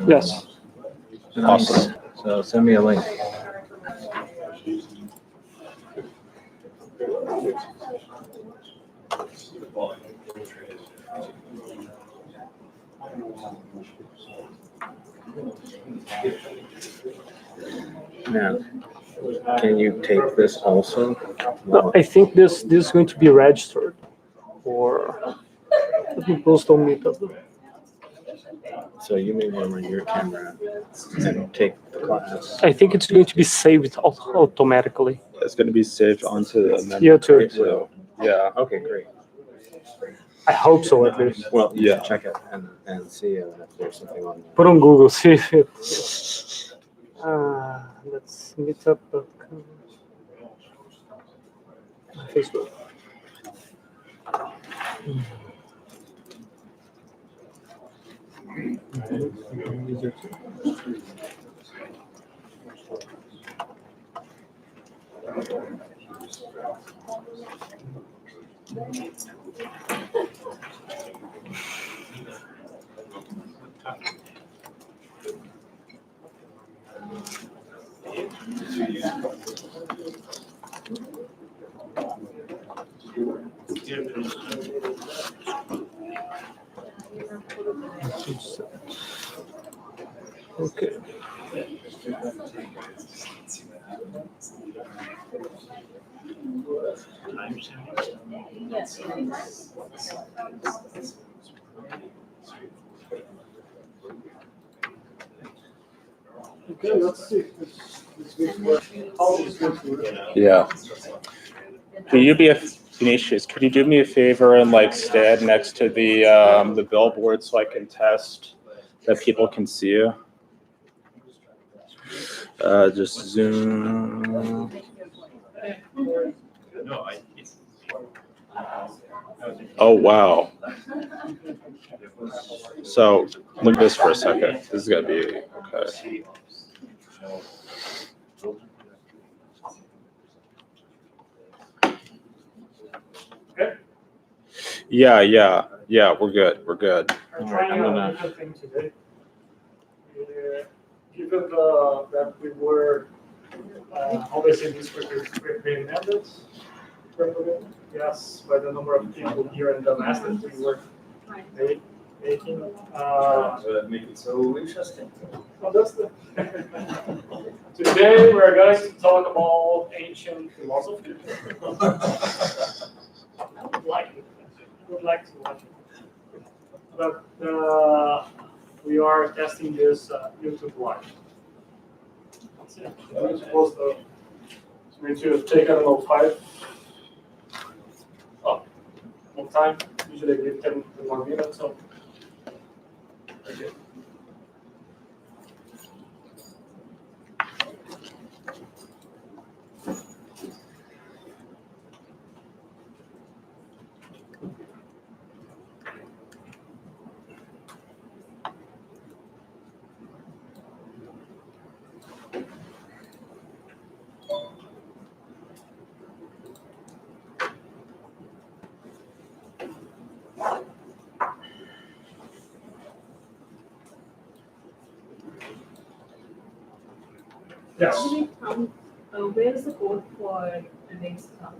Yes. Awesome. So send me a link. Now, can you take this also? No, I think this is going to be registered, or let me post on Meetup. So you may want to run your camera and take the class. I think it's going to be saved automatically. It's going to be saved onto the memory. Yeah, too. It will. Yeah. Okay, great. I hope so, at least. Well, you Yeah. should check it and see if there's something on there. Put on Google, see if it. Let's meetup.com. Facebook. Okay. Okay, let's see. Yeah. Could you be Canisius? Could you do me a favor and like stand next to the billboard so I can test that people can see you? Just zoom. Oh wow. So look at this for a second. This is gonna be okay. Yeah. We're good. I'm trying a different thing today. Given that we were always in this recommended, yes, by the number of people here in Damascus, we were making. Make it so interesting. Well, that's the Today we're going to talk about ancient philosophy. I would like to watch it. But we are testing this YouTube live. That's it. We're supposed to, it's going to take, I don't know, more time. Usually I give 10 more minutes. So. Okay. Yes. Where is the code for the next class?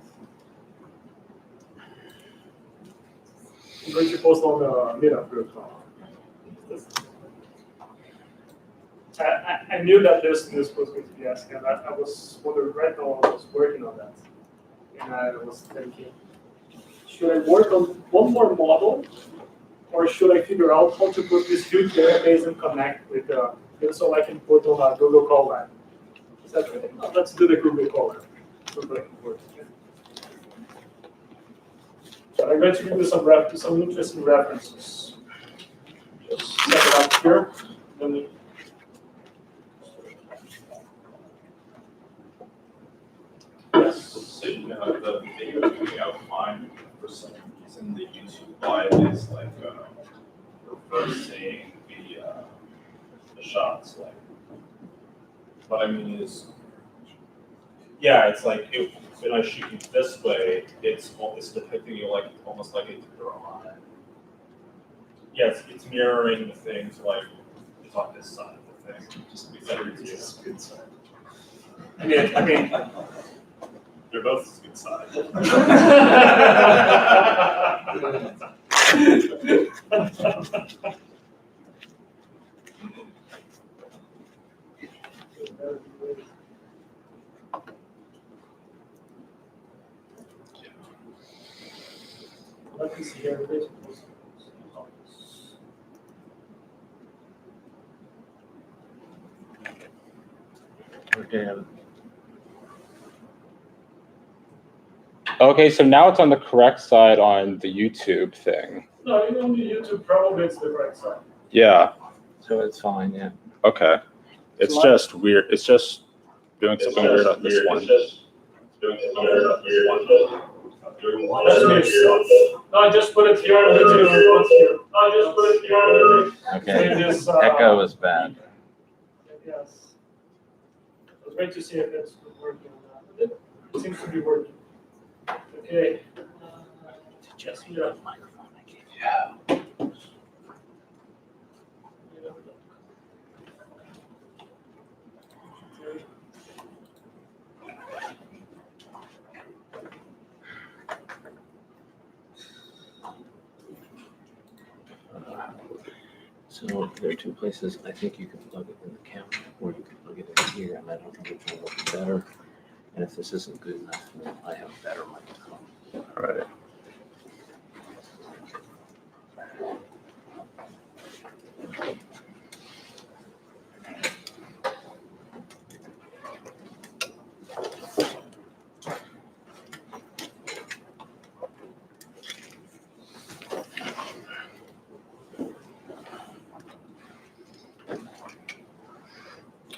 I'm going to post on the Meetup group. I knew that this was going to be asked, and I was wondering right now. I was working on that, and I was thinking, should I work on one more model, or should I figure out how to put this huge database and connect with so I can put on a Google Colab? Let's do the Google Colab. But I'm going to give you some interesting references. Just set it up here. Then yes. So you know the video coming out fine for some reason the YouTube live is like reversing the shots like. What I mean is, yeah, it's like when I shoot you this way, it's depicting you like almost like a drone. Yes, it's mirroring the things like It's on this side of the thing. Just to be fair to you. Good side. I mean, They're both good sides. Let me see here. Okay. Okay, so now it's on the correct side on the YouTube thing. No, even on the YouTube, probably it's the right side. Yeah. So it's fine, yeah. Okay. It's So just weird. It's just doing something weird on this one. That's me. No, I just put it here on the Okay. It is, Echo is bad. Yes. I was waiting to see if it's working or not. It seems to be working. Okay. Just Yeah. microphone I gave you. So there are two places I think you can plug it in the camera, or you can plug it in here, and I don't know which one will be better. And if this isn't good enough, then I have a better microphone. All right.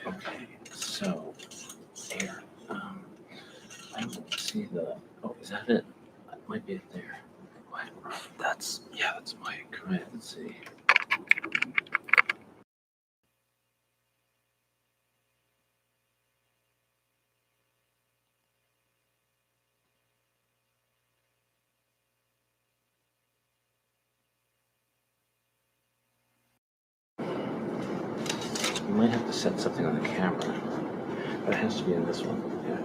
Okay, so here, I don't see the. Oh, is that it? That might be it there. What? That's mic. Right. Let's see. You might have to set something on the camera, but it has to be in this one. Yeah.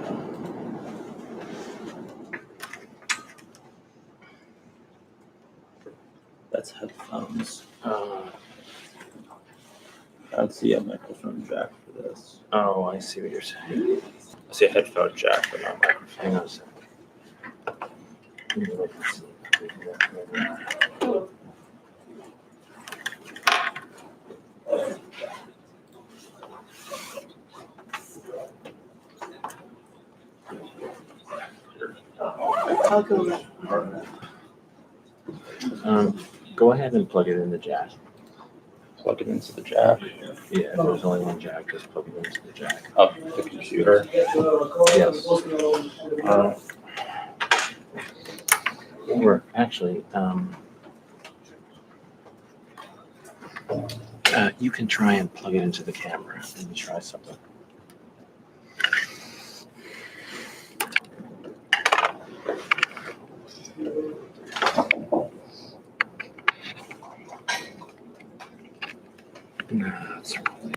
That's headphones. Uh, I don't see a microphone jack for this. oh, I see what you're saying. I see a headphone jack, but not microphone. Hang on a second. Let's see. I'll go with. Go ahead and plug it in the jack. Plug it into the jack Yeah, if there's only one jack, just plug it into the jack. of the computer. Yes. Or actually, you can try and plug it into the camera. Let me try something. No, that's wrong.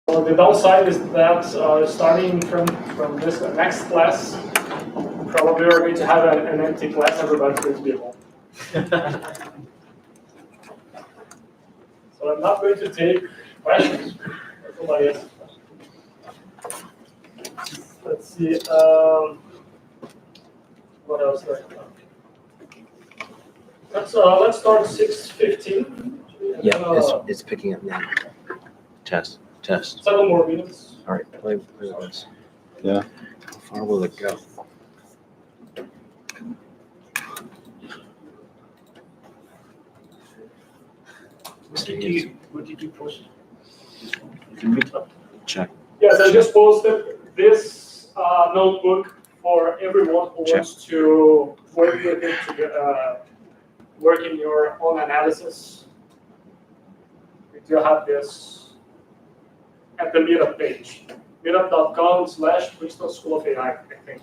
The downside is that starting from this next class, probably we're going to have an empty class. Everybody's going to be home. So I'm not going to take questions. Everybody else. Let's see. What else? Let's start 6:15. Yeah, it's picking up now. Test. 7 more minutes. All right, play with this. Yeah. How far will it go? What did you post? Check. Yes, I just posted this notebook for everyone who Check. wants to work with it to work in your own analysis. We do have this at the meetup page, meetup.com/Bristol School of AI, I think.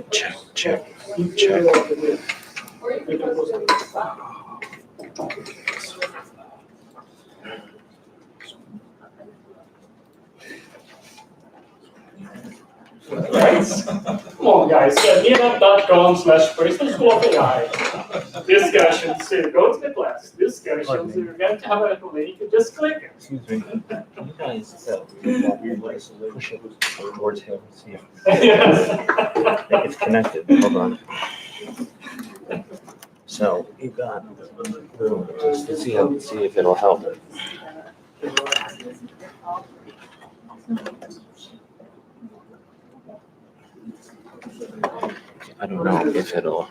Check. Check. Come on, guys. Meetup.com/Bristol School of AI. Discussions. So go to the class. Discussions. You're going to have a link. Just click it. Excuse me. You guys push it towards him. See if Yes. it's connected. Hold on. So you got boom. Just to see if it'll help. I don't know if it'll.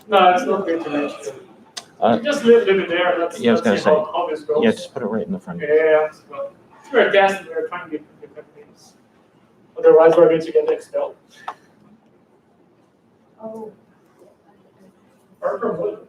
No, it's not going to mention. You just leave it there. Let's Yeah, I was gonna see say. how this goes. Yeah, just put it right in the front. Yeah. We're a guest. We're trying to get different things. Otherwise, we're going to get expelled. Oh. Or promoted.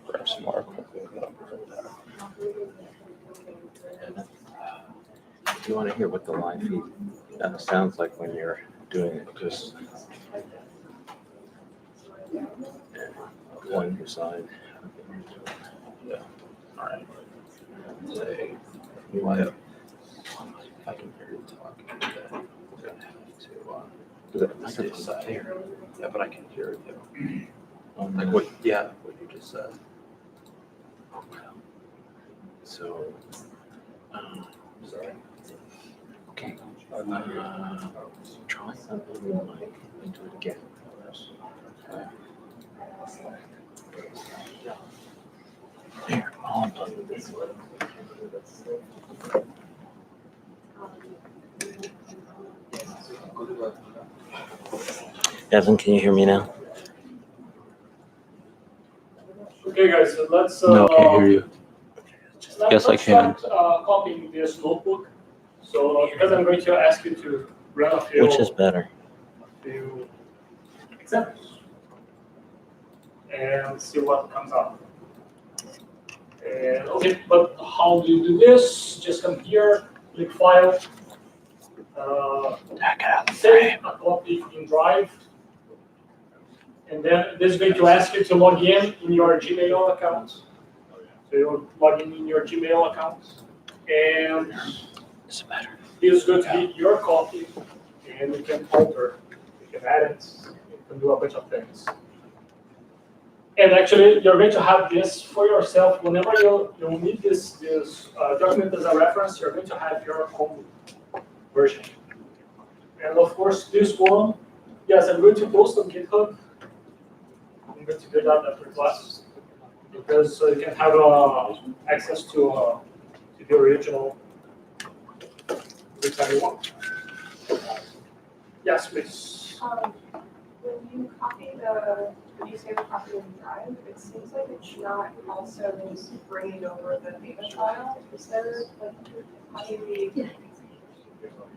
Grab some more quickly. Do you want to hear what the live feed sounds like when you're doing it? Just one side. Yeah. All right. Say, live. I can hear you talking. We're gonna have to. The microphone's up there. Yeah, but I can hear it though. Like What you just said. So, Sorry. okay. Try something like and do it again. Here, all done with this one. Evan, can you hear me now? Okay, guys, so let's. No, can't hear you. Yes, I Let's can. start copying this notebook. So because I'm going to ask you to run a few. Which is better? Few examples and see what comes up. And okay, but how do you do this? Just come here, click File, save a copy in Drive, and then this is going to ask you to log in your Gmail account. So you log in your Gmail account, and It's better. this is going to be your copy, and you can alter, you can add it, you can do a bunch of things. And actually, you're going to have this for yourself. Whenever you need this document as a reference, you're going to have your own version. And of course, this one, yes, I'm going to post on GitHub. I'm going to do that after class because you can have access to the original anytime you want. Yes, please. When you save a copy in Drive, it seems like it's not also bringing over the data file. Is there like how do you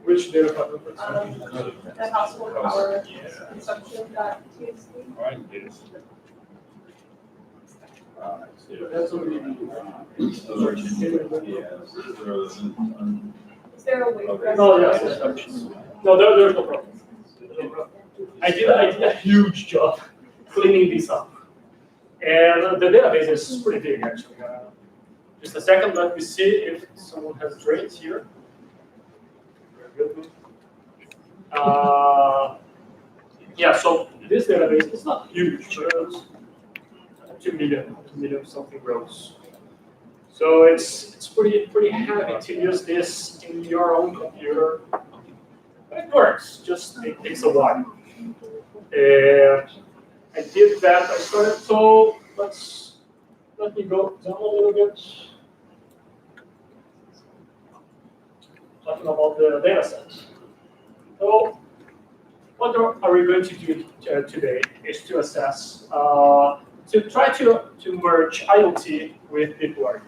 Which data file? the household power consumption.txt? That's already Is there a way for us No, to- yes. No, there's no problem. There's no problem. I did a huge job cleaning this up. And the database is pretty big, actually. Just a second, let me see if someone has traits here. Very good. Yeah, so this database is not huge, but it's 2 million something rows. So it's pretty heavy to use this in your own computer. It works, just it takes a while. And I did that. I started. So let me go down a little bit. Talking about the data set. So what are we going to do today is to assess, to try to merge IoT with deep learning,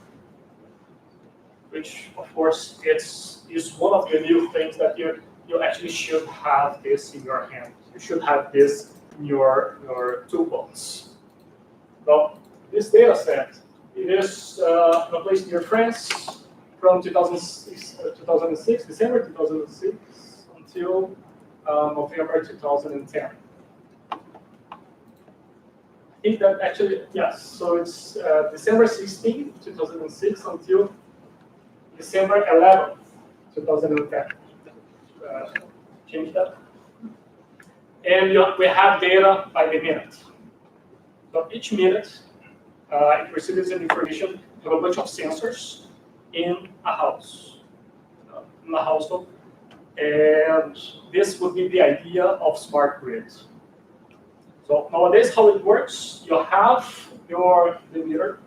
which of course is one of the new things that you actually should have this in your hand. You should have this in your toolbox. Well, this data set, it is in a place near France from 2006, December 2006 until November 2010. I think that actually, yes, so it's December 16, 2006 until December 11, 2010. Change that. And we have data by the minute. So each minute, it receives an information of a bunch of sensors in a house, in a household. And this would be the idea of smart grid. So nowadays, how it works, you have the meter,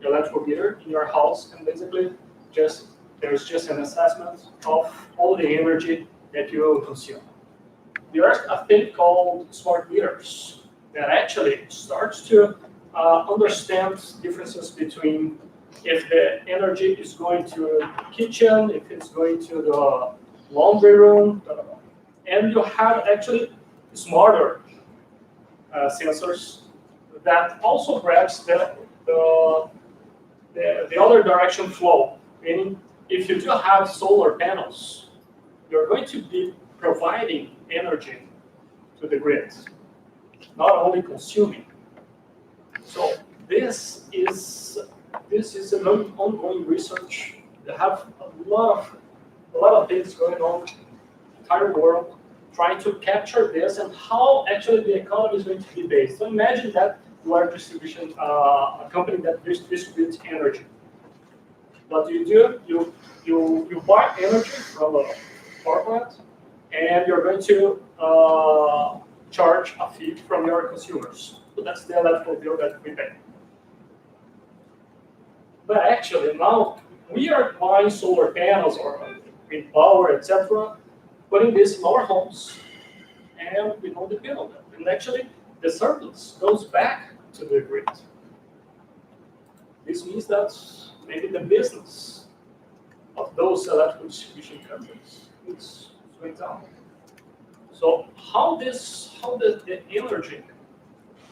the electrical meter in your house, and basically there's just an assessment of all the energy that you consume. There's a thing called smart meters that actually starts to understand differences between if the energy is going to the kitchen, if it's going to the laundry room, and you have actually smarter sensors that also grabs the other direction flow. Meaning, if you do have solar panels, you're going to be providing energy to the grid, not only consuming. So this is an ongoing research. They have a lot of things going on in the entire world, trying to capture this and how actually the economy is going to be based. So imagine that you are a company that distributes energy. What do? You buy energy from a power plant, and you're going to charge a fee from your consumers. So that's the electrical bill that we pay. But actually now we are buying solar panels or wind power, etc., putting this in our homes, and we don't depend on that. And actually the surplus goes back to the grid. This means that maybe the business of those electrical distribution companies is going down. So how the energy,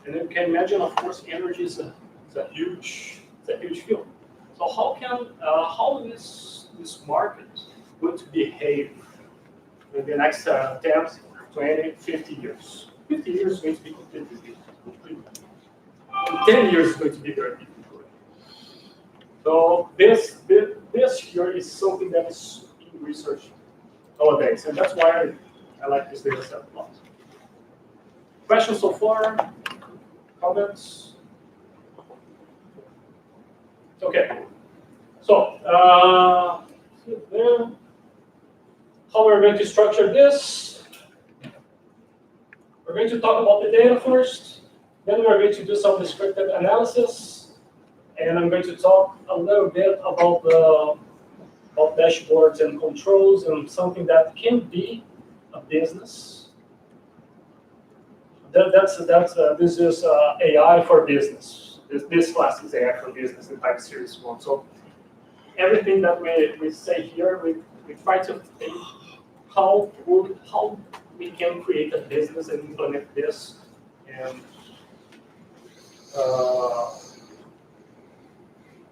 and you can imagine, of course, energy is a huge field. So how is this market going to behave in the next 10, 20, 50 years? 50 years is going to be completely different. 10 years is going to be very different. So this here is something that is being researched nowadays, and that's why I like this data set a lot. Questions so far? Comments? Okay. So how we're going to structure this? We're going to talk about the data first. Then we're going to do some descriptive analysis. And I'm going to talk a little bit about dashboards and controls and something that can be a business. This is AI for business. This class is AI for business in time series 1. So everything that we say here, we try to think how we can create a business and implement this and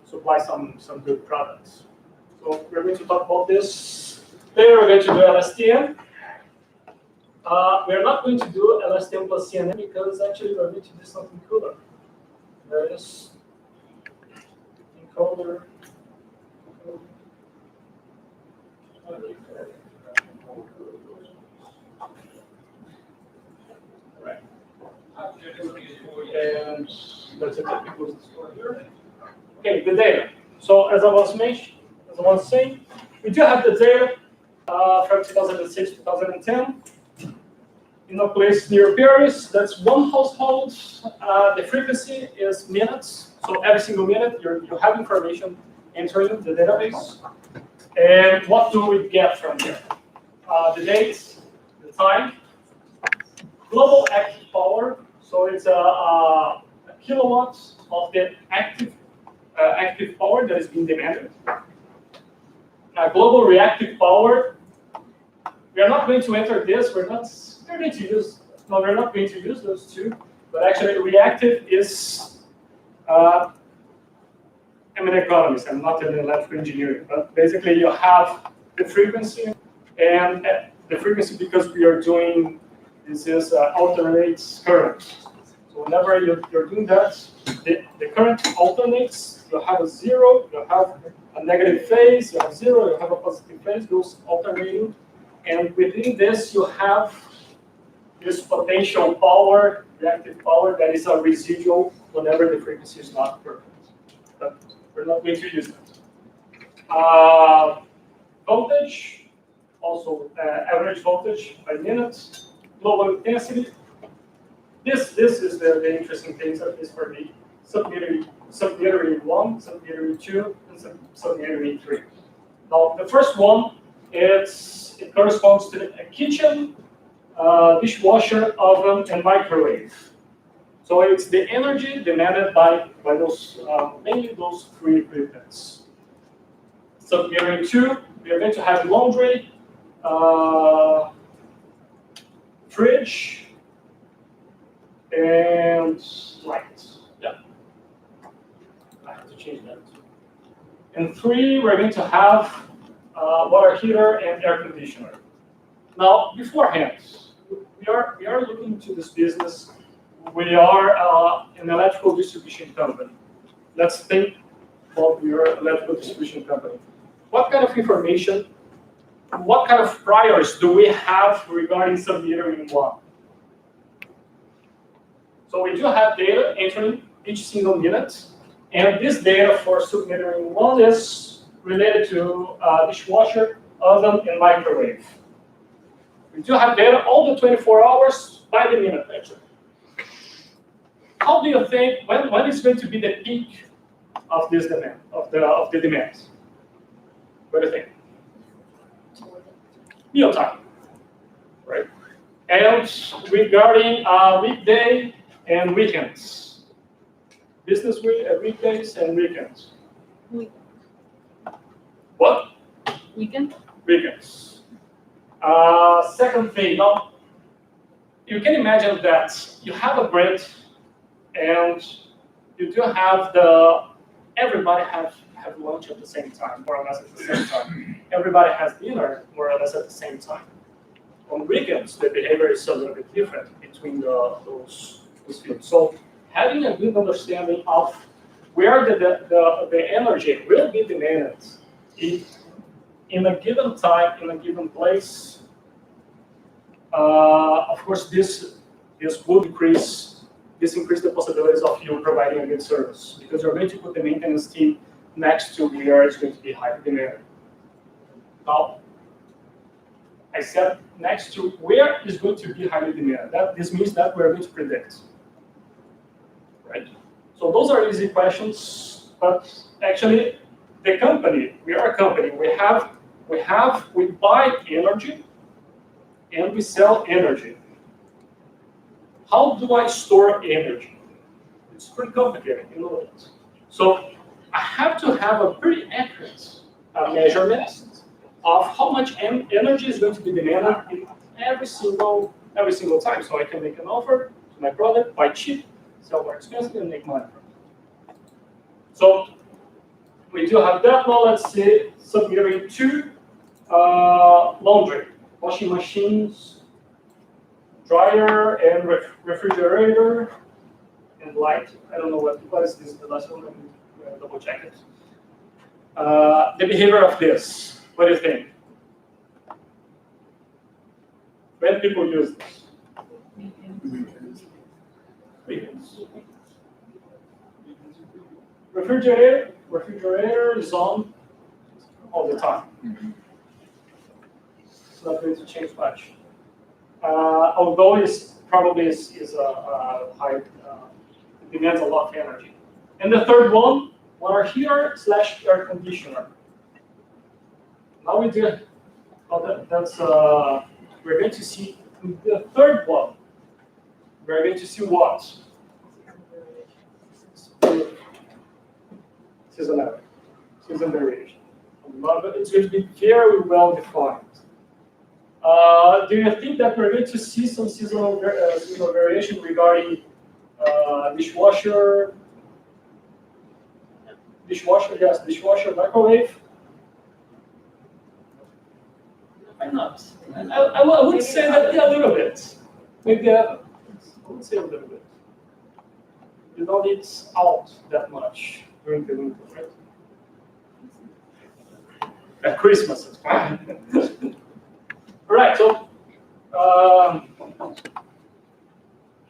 supply some good products. So we're going to talk about this. Then we're going to do LSTM. We're not going to do LSTM plus CNN because actually we're going to do something cooler. There is encoder. Right. And that's a technical story here. Okay, the data. So as I was saying, we do have the data from 2006 to 2010 in a place near Paris. That's one household. The frequency is minutes. So every single minute you have information entering the database. And what do we get from there? The date, the time, global active power. So it's a kilowatt of the active power that is being demanded. Global reactive power. We are not going to enter this. We're not going to use those two. But actually, reactive is. I'm an economist. I'm not an electrical engineer. But basically, you have the frequency, and the frequency because we are doing this is alternates current. So whenever you're doing that, the current alternates. You have a zero, you have a negative phase, you have zero, you have a positive phase, those alternating. And within this, you have this potential power, reactive power, that is a residual whenever the frequency is not perfect. But we're not going to use that. Voltage, also average voltage by minute, global intensity. This is the interesting thing, at least for me. Submetering 1, submetering 2, and submetering 3. Now, the first one, it corresponds to a kitchen, dishwasher, oven, and microwave. So it's the energy demanded by those mainly those three equipments. Submetering 2, we are going to have laundry, fridge, and light. Change that. And 3, we're going to have water heater and air conditioner. Now, beforehand, we are looking into this business. We are an electrical distribution company. Let's think about your electrical distribution company. What kind of information, what kind of priors do we have regarding submetering 1? So we do have data entering each single minute. And this data for submetering 1 is related to dishwasher, oven, and microwave. We do have data all the 24 hours by the minute, actually. How do you think, when is going to be the peak of this demand, of the demand? What do you think? Mealtime, right? And regarding weekday and weekends, business weekdays and weekends. What? Weekend? Weekends. Second thing, now, you can imagine that you have a bread and you do have everybody have lunch at the same time, more or less at the same time. Everybody has dinner, more or less at the same time. On weekends, the behavior is a little bit different between those fields. So having a good understanding of where the energy will be demanded in a given time, in a given place, of course, this would increase the possibilities of you providing a good service, because you're going to put the maintenance team next to where it's going to be highly demanded. Now, I said next to where is going to be highly demanded. This means that we're going to predict, right? So those are easy questions, but actually, the company, we are a company. We buy energy and we sell energy. How do I store energy? It's pretty complicated, you know that. So I have to have a pretty accurate measurement of how much energy is going to be demanded in every single time. So I can make an offer to my product, buy cheap, sell more expensive, and make money from it. So we do have that. Now let's see, submitting to laundry, washing machines, dryer, and refrigerator, and light. I don't know what is this, the last one. Let me double check it. The behavior of this, what do you think? When people use this? Weekends. Refrigerator is on all the time. It's not going to change much. Although it's probably is a high, it demands a lot of energy. And the third one, water heater / air conditioner. Now we do, we're going to see the third one. We're going to see what? Seasonality, season variation. It's going to be very well defined. Do you think that we're going to see some seasonal variation regarding dishwasher, microwave? Why not? I would say that, yeah, a little bit. Maybe I would say a little bit. You don't eat out that much during the winter, right? At Christmas, it's fine. All right, so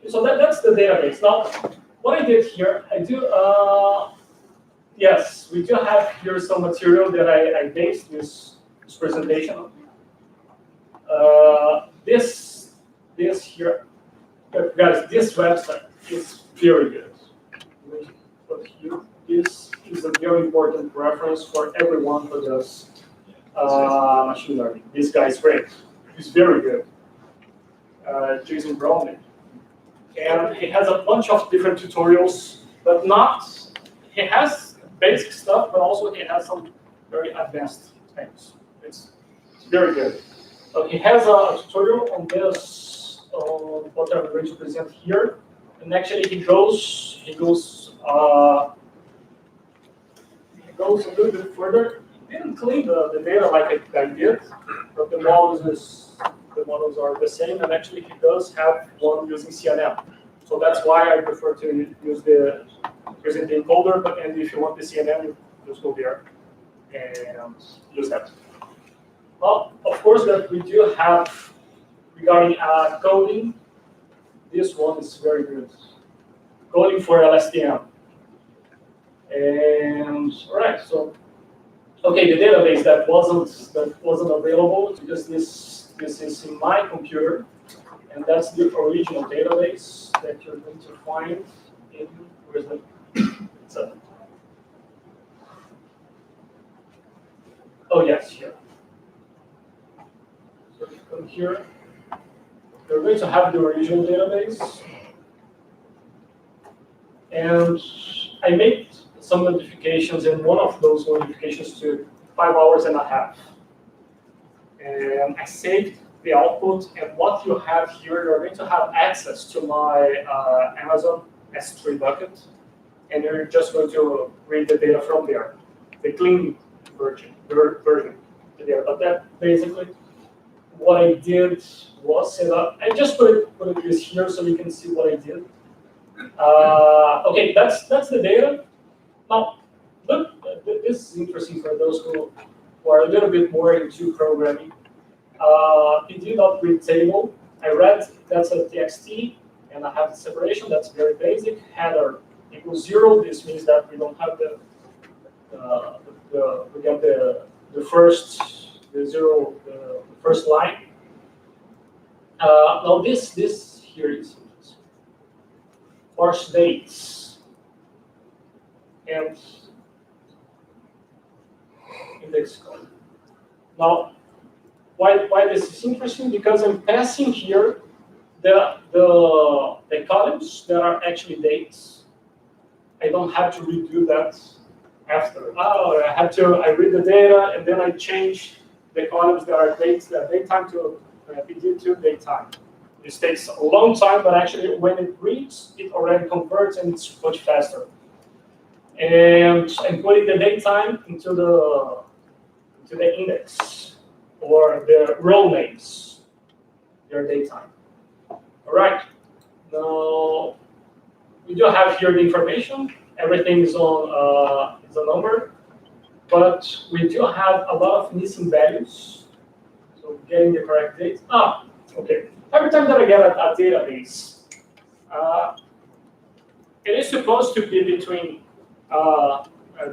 that's the database. Now, what I did here, yes, we do have here some material that I based this presentation on. This here, guys, this website is very good. But here, this is a very important reference for everyone who does machine learning. This guy is great. He's very good. Jason Browning. And he has a bunch of different tutorials, but he has basic stuff, but also he has some very advanced things. It's very good. So he has a tutorial on this, what I'm going to present here. And actually he goes a little bit further. He didn't clean the data like I did, but the models are the same, and actually he does have one using CNN. So that's why I prefer to use the present encoder, and if you want the CNN, you just go there and use that. Well, of course, that we do have regarding coding. This one is very good. Coding for LSTM. And all right, so okay, the database that wasn't available because this this is in my computer, and that's the original database that you're going to find in, where's the, it's a, oh yes, here. So you come here, you're going to have the original database, and I made some modifications, and one of those modifications to 5 hours and a half. And I saved the output, and what you have here, you're going to have access to my Amazon S3 bucket, and you're just going to read the data from there, the clean version there. But that basically what I did was set up. I just put this here so you can see what I did. Okay, that's the data. Now, look, this is interesting for those who are a little bit more into programming. pd.read table, I read that's a txt, and I have the separation, that's very basic. Header equals 0, this means that we don't have we get the first line. Now this here is parse dates and index code. Now, why this is interesting? Because I'm passing here the columns that are actually dates. I don't have to redo that after. Oh, I read the data and then I change the columns that are dates, daytime to PD to daytime. This takes a long time, but actually when it reads, it already converts and it's much faster. And I'm putting the daytime into the index or the row names, their daytime. All right. Now we do have here the information. Everything is on is a number, but we do have a lot of missing values. So getting the correct date. Okay. Every time that I get a database, it is supposed to be between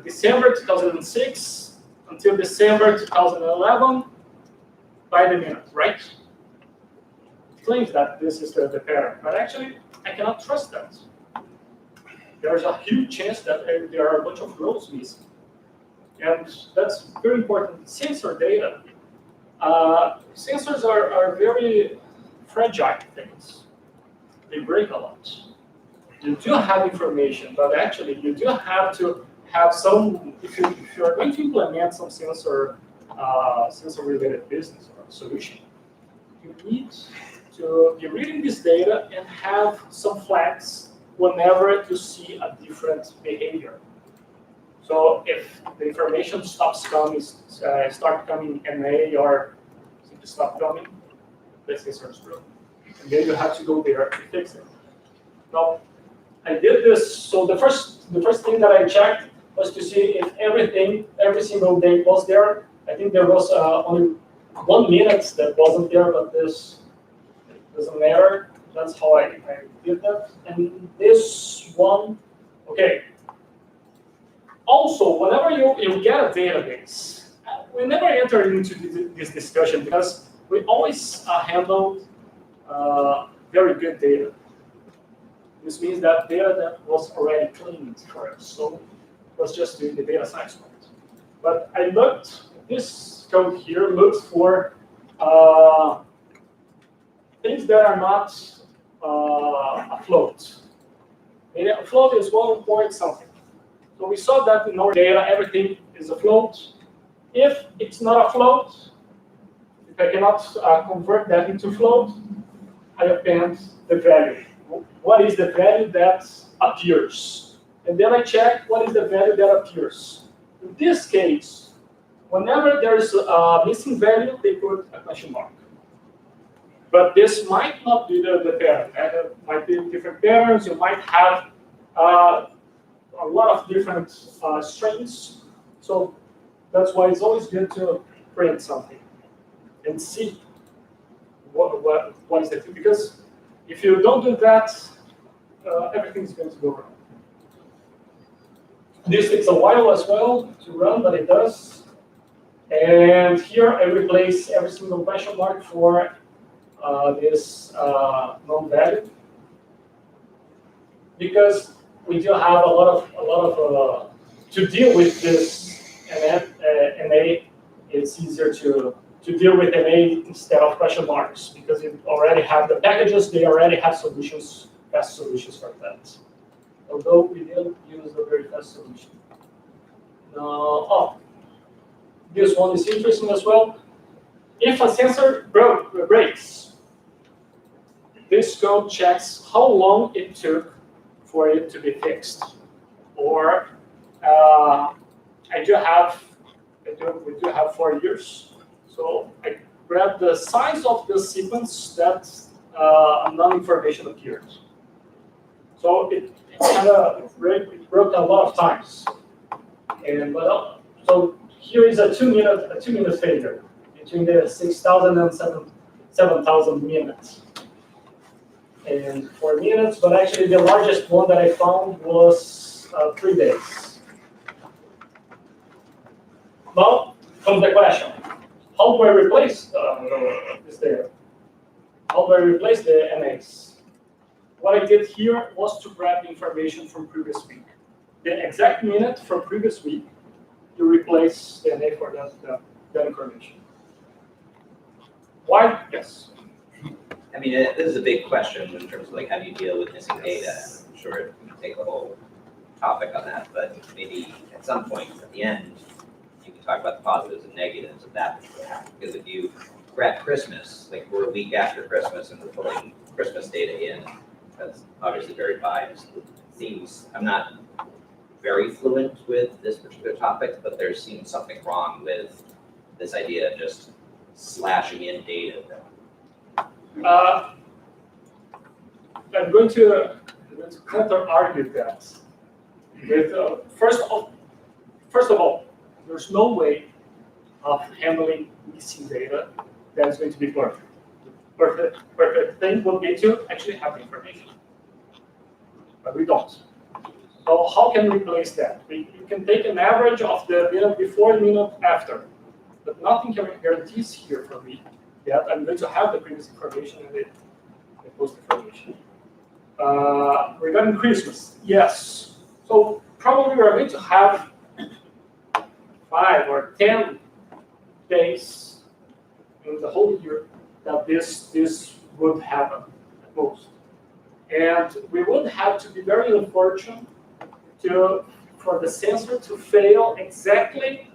December 2006 until December 2011 by the minute, right? It claims that this is the pattern, but actually I cannot trust that. There's a huge chance that there are a bunch of rows missing. And that's very important. Sensor data. Sensors are very fragile things. They break a lot. You do have information, but actually you do have to have some, if you are going to implement some sensor-related business or solution, you need to be reading this data and have some flags whenever you see a different behavior. So if the information stops coming, start coming MA or simply stop coming, the sensor is broken. And then you have to go there to fix it. Now, I did this, so the first thing that I checked was to see if every single date was there. I think there was only 1 minute that wasn't there, but this doesn't matter. That's how I did that. And this one, okay. Also, whenever you get a database, we never enter into this discussion because we always handle very good data. This means that data that was already cleaned for us. So it was just doing the data science part. But I looked, this code here looks for things that are not a float. Maybe a float is 1 point something. So we saw that in our data, everything is a float. If it's not a float, if I cannot convert that into float, I append the value. What is the value that appears? And then I check what is the value that appears. In this case, whenever there is a missing value, they put a question mark. But this might not be the pattern. There might be different patterns. You might have a lot of different strings. So that's why it's always good to print something and see what is the thing. Because if you don't do that, everything's going to go wrong. This takes a while as well to run, but it does. And here I replace every single question mark for this non-value, because we do have a lot of to deal with this NA. It's easier to deal with NA instead of question marks, because you already have the packages. They already have solutions, fast solutions for that. Although we didn't use the very fast solution. This one is interesting as well. If a sensor breaks, this code checks how long it took for it to be fixed. Or we do have 4 years. So I grab the size of the sequence that non-information appeared. So it kind of broke a lot of times. And so here is a 2 minute failure between the 6,000 and 7,000 minutes. And 4 minutes, but actually the largest one that I found was 3 days. Now comes the question: how do I replace this data? How do I replace the NAs? What I did here was to grab the information from previous week. The exact minute from previous week, you replace the NA for that information. Why? Yes. I mean, this is a big question in terms of like how do you deal with missing data. I'm sure it can take a whole topic on that, but maybe at some point at the end, you can talk about the positives and negatives of that. Because if you grab Christmas, like we're a week after Christmas and we're pulling Christmas data in, that's obviously very biased. It seems, I'm not very fluent with this particular topic, but there seems something wrong with this idea of just slashing in data. I'm going to counter-argue that. With, first of all, there's no way of handling missing data that is going to be perfect. Perfect thing would be to actually have the information, but we don't. So how can we replace that? You can take an average of the minute before and minute after, but nothing can guarantees here for me that I'm going to have the previous information and the post information. Regarding Christmas, yes. So probably we are going to have 5 or 10 days in the whole year that this would happen at most. And we would have to be very unfortunate for the sensor to fail exactly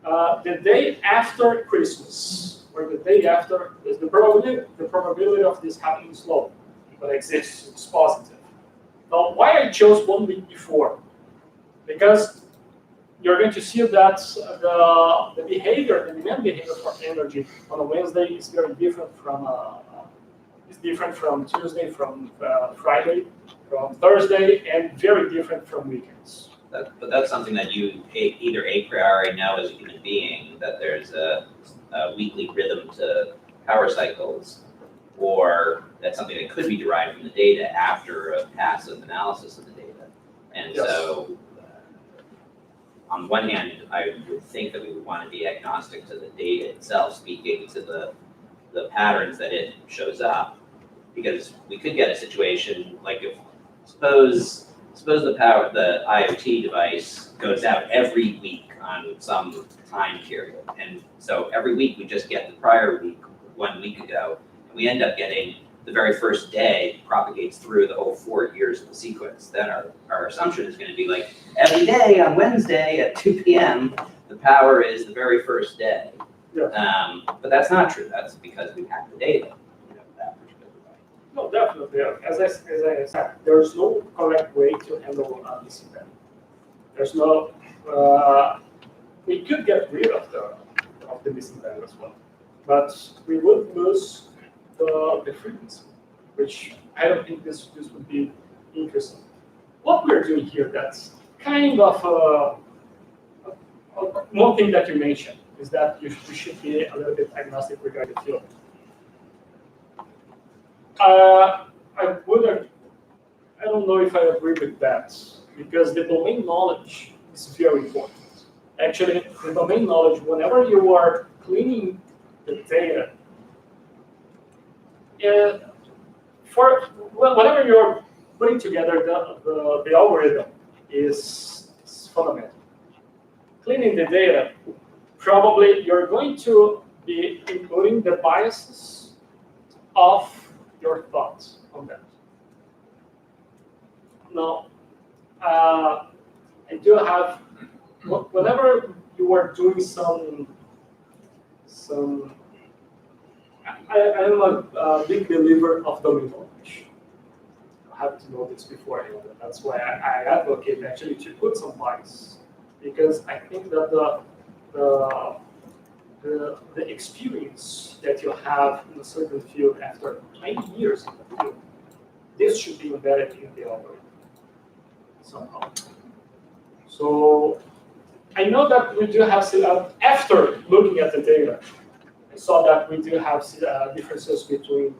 the day after Christmas, or the day after. The probability of this happening is low, but exists. It's positive. Now, why I chose 1 week before? Because you're going to see that the behavior, the demand behavior for energy on a Wednesday is very different from Tuesday, from Friday, from Thursday, and very different from weekends. But that's something that you either a priori know as a human being, that there's a weekly rhythm to power cycles, or that's something that could be derived from the data after a passive analysis of the data. And Yes. so, on one hand, I would think that we would want to be agnostic to the data itself, speaking to the patterns that it shows up, because we could get a situation like if suppose the IOT device goes out every week on some time period, and so every week we just get the prior week 1 week ago, and we end up getting the very first day propagates through the whole 4 years of the sequence. Then our assumption is going to be like every day on Wednesday at 2 p.m. the power is the very first day. Yeah. But that's not true. That's because we have the data. That particular device. No, definitely. As I said, there's no correct way to handle this event. There's no. We could get rid of the missing value as well, but we would lose the frequency, which I don't think this would be interesting. What we're doing here, that's kind of one thing that you mentioned is that you should be a little bit agnostic regarding the field. I don't know if I agree with that, because the domain knowledge is very important. Actually, the domain knowledge, whenever you are cleaning the data, whenever you're putting together the algorithm is fundamental. Cleaning the data, probably you're going to be including the biases of your thoughts on that. Now, I do have, whenever you are doing I'm a big believer of domain knowledge. I have to know this beforehand. That's why I advocate actually to put some bias, because I think that the experience that you have in a certain field after 20 years in the field, this should be embedded in the algorithm somehow. So I know that we do have, after looking at the data, I saw that we do have differences between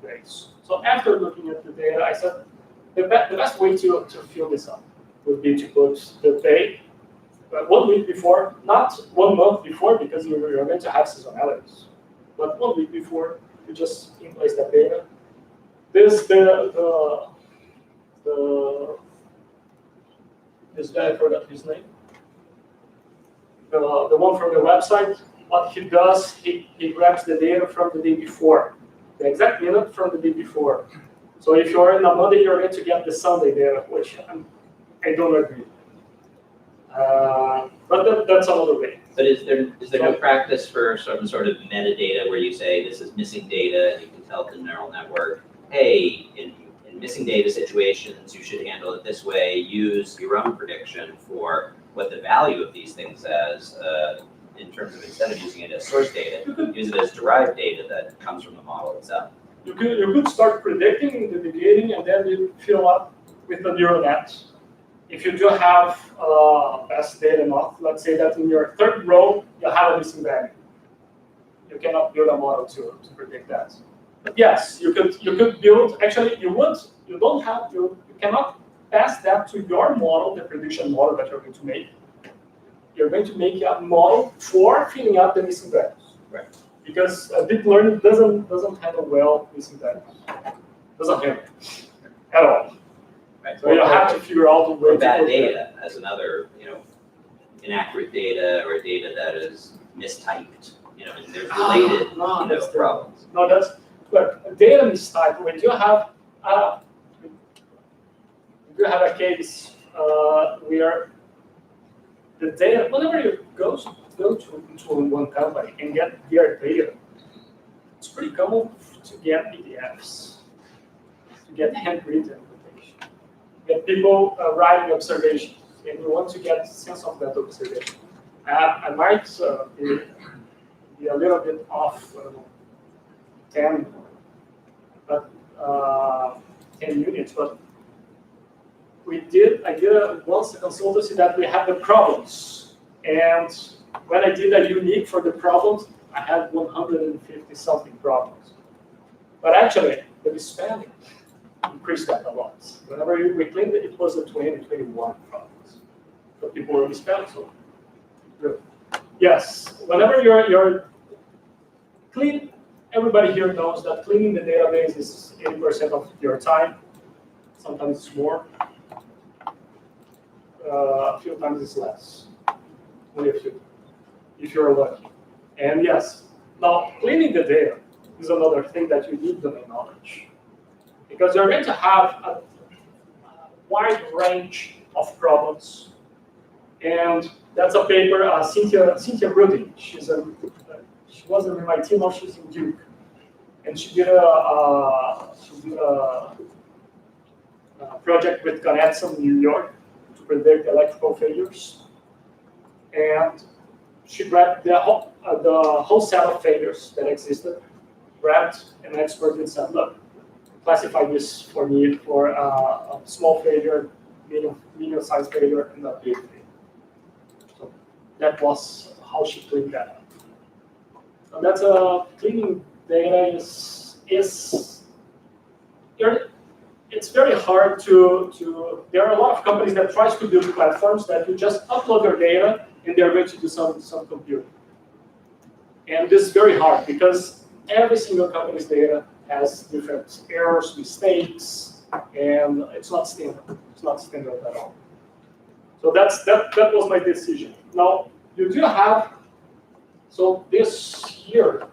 grades. So after looking at the data, I said the best way to fill this up would be to put the day 1 week before, not 1 month before, because you're going to have seasonalities, but 1 week before, you just in place that data. This this guy, I forgot his name. The one from the website, what he does, he grabs the data from the day before, the exact minute from the day before. So if you're in a Monday, you're going to get the Sunday data, which I don't agree. But that's another way. But is there no practice for some sort of metadata where you say this is missing data and you can tell the neural network, hey, in missing data situations, you should handle it this way, use your own prediction for what the value of these things as, in terms of instead of using it as source data, use it as derived data that comes from the model itself. You could start predicting in the beginning, and then you fill up with the neural net. If you do have best data enough, let's say that in your third row, you have a missing value. You cannot build a model to predict that. But yes, you could build, actually you cannot pass that to your model, the prediction model that you're going to make. You're going to make a model for filling out the missing values. Right. Because deep learning doesn't handle well missing values. Doesn't handle at all. Right. So you have to figure out a way or to bad do data as another, inaccurate data or data that is mistyped. And there's related problems. No, that's but data mistype. We do have a case where the data, whenever you go to one company and get their data, it's pretty common to get PDFs, to get handwritten information, get people writing observations, and you want to get a sense of that observation. I might be a little bit off, 10 units, but I did once a consultancy that we had the problems, and when I did a unique for the problems, I had 150 something problems. But actually, the misspelling increased that a lot. Whenever we cleaned it, it was a 20, 21 problems. So people were misspelling, so good. Yes, whenever you're clean, everybody here knows that cleaning the database is 80% of your time. Sometimes it's more. A few times it's less. Only a few, if you're lucky. And yes, now cleaning the data is another thing that you need domain knowledge, because you're going to have a wide range of problems. And that's a paper, Cynthia Rudin. She was in MIT, now she's in Duke, and she did a project with Conexum, New York, to predict electrical failures. And she grabbed the whole set of failures that existed, grabbed an expert and said, look, classify this for me for a small failure, medium-sized failure, and a big failure. So that was how she cleaned that up. So that's cleaning data it's very hard to there are a lot of companies that try to build platforms that you just upload your data and they're going to do some computing. And this is very hard because every single company's data has different errors, mistakes, and it's not standard. It's not standard at all. So that was my decision. Now you do have, so this here,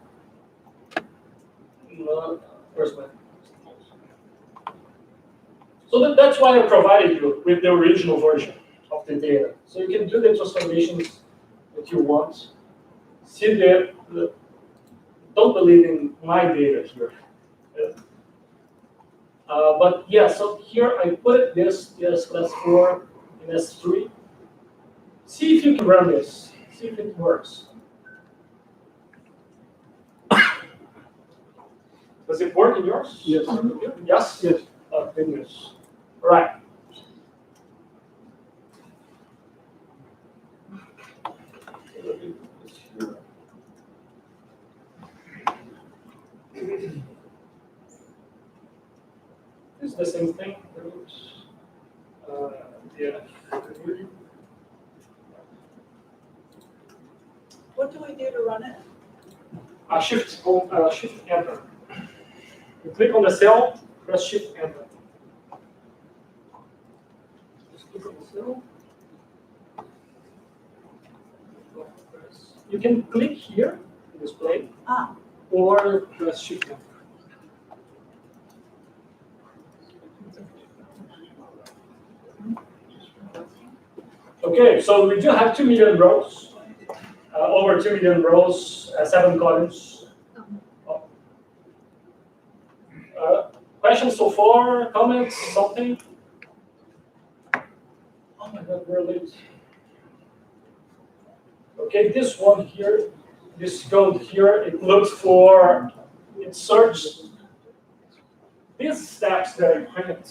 where's my, so that's why I provided you with the original version of the data. So you can do the transformations that you want. See don't believe in my data here. But yeah, so here I put this class 4 in S3. See if you can run this. See if it works. Does it work in yours? Yes. Yes? Yes. Good news. All right. It's the same thing. Yeah. What do we do to run it? Shift enter. You click on the cell, press shift enter. Just click on the cell. You can click here to display, or press shift enter. Okay, so we do have 2 million rows, over 2 million rows, 7 columns. Questions so far? Comments? Something? Oh my God, we're late. Okay, this one here, this code here, it looks for, it searches. These steps that I printed,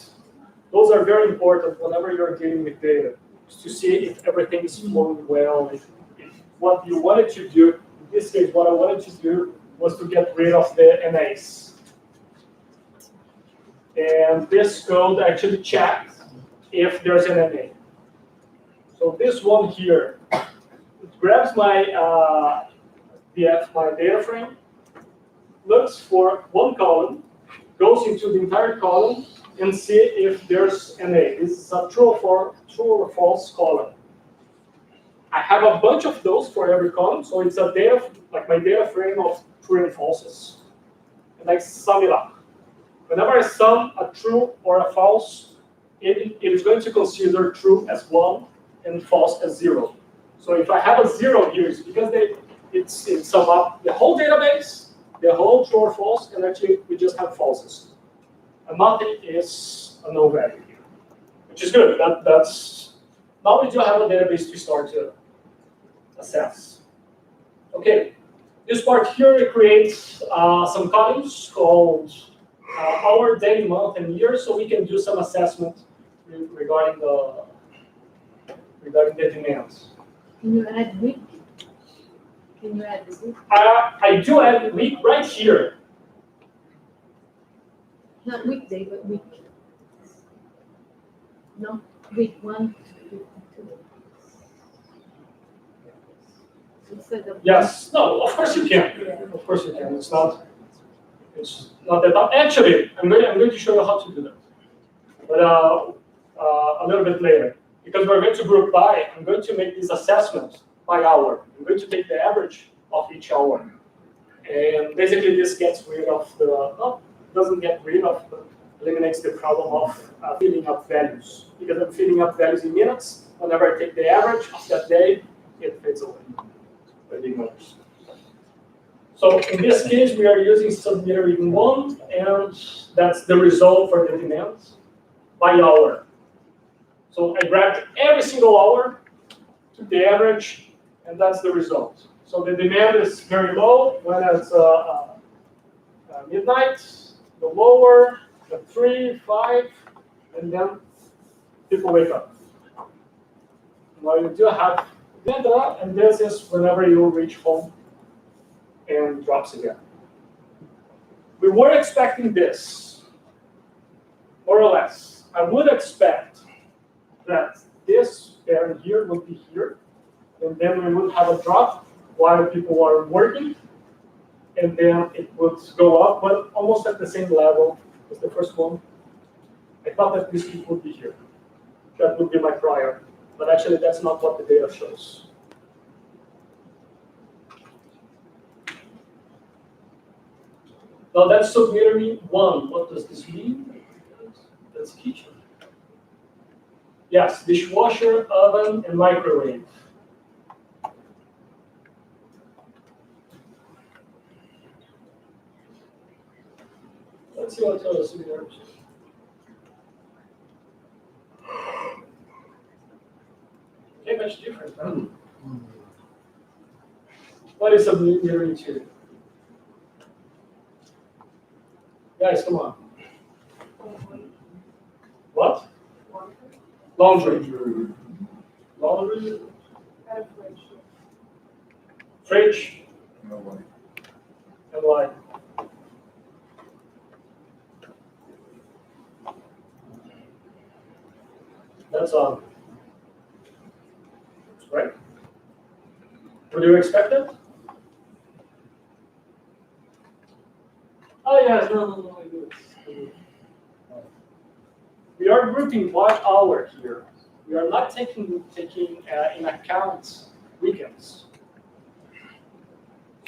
those are very important whenever you're dealing with data, to see if everything is flowing well, if what you wanted to do, in this case, what I wanted to do was to get rid of the NAs. And this code actually checks if there's an NA. So this one here, it grabs my my data frame, looks for one column, goes into the entire column, and see if there's NA. This is a true or false column. I have a bunch of those for every column, so it's a data, like my data frame of true and falses. And I sum it up. Whenever I sum a true or a false, it is going to consider true as 1 and false as 0. So if I have a 0 here, it's because it sum up the whole database, the whole true or false, and actually we just have falses. And nothing is a no value here, which is good. That's now we do have a database to start to assess. Okay, this part here it creates some columns called hour, day, month, and year, so we can do some assessment regarding the demands. Can you add week? Can you add this week? I do add week right here. Not weekday, but week. No, week 1, week 2. Instead of Yes. No. Of course you can. Of course you can. It's not that tough. Actually, I'm going to show you how to do that, but a little bit later, because we're going to group by. I'm going to make this assessment by hour. I'm going to take the average of each hour, and basically this gets rid of doesn't get rid of, but eliminates the problem of filling up values, because I'm filling up values in minutes. Whenever I take the average of that day, it fades away. It ignores. So in this case, we are using submitter in 1, and that's the result for the demand by hour. So I grabbed every single hour, took the average, and that's the result. So the demand is very low when it's midnight, the lower, the 3, 5, and then people wake up. Now you do have data, and this is whenever you reach home and drops again. We were expecting this, more or less. I would expect that this parent here would be here, and then we would have a drop while people are working, and then it would go up, but almost at the same level as the first one. I thought that this peak would be here. That would be my prior, but actually that's not what the data shows. Now that's submetering 1. What does this mean? That's kitchen. Yes, dishwasher, oven, and microwave. Let's see what else we have. Okay, much different, huh? What is submetering 2? Guys, come on. What? Laundry. Laundry. Fridge. And why? That's on. Right? Would you expect it? Oh yes, no, I do it. We are grouping by hour here. We are not taking in account weekends.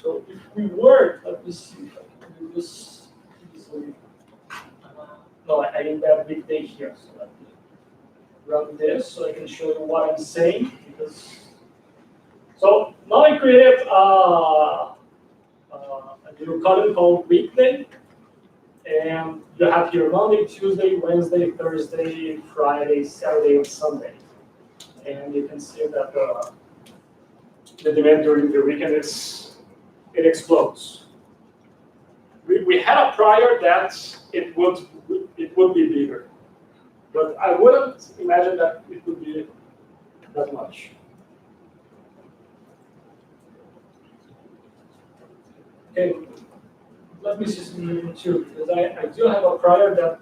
So if we were, let me see if I can do this easily. No, I didn't have weekday here, so let me run this so I can show you what I'm saying. Because so now I created a little column called weekday. And you have here Monday, Tuesday, Wednesday, Thursday, Friday, Saturday, and Sunday. And you can see that the demand during the weekend it explodes. We had a prior that it would be bigger, but I wouldn't imagine that it would be that much. Okay. Let me see something too, because I do have a prior that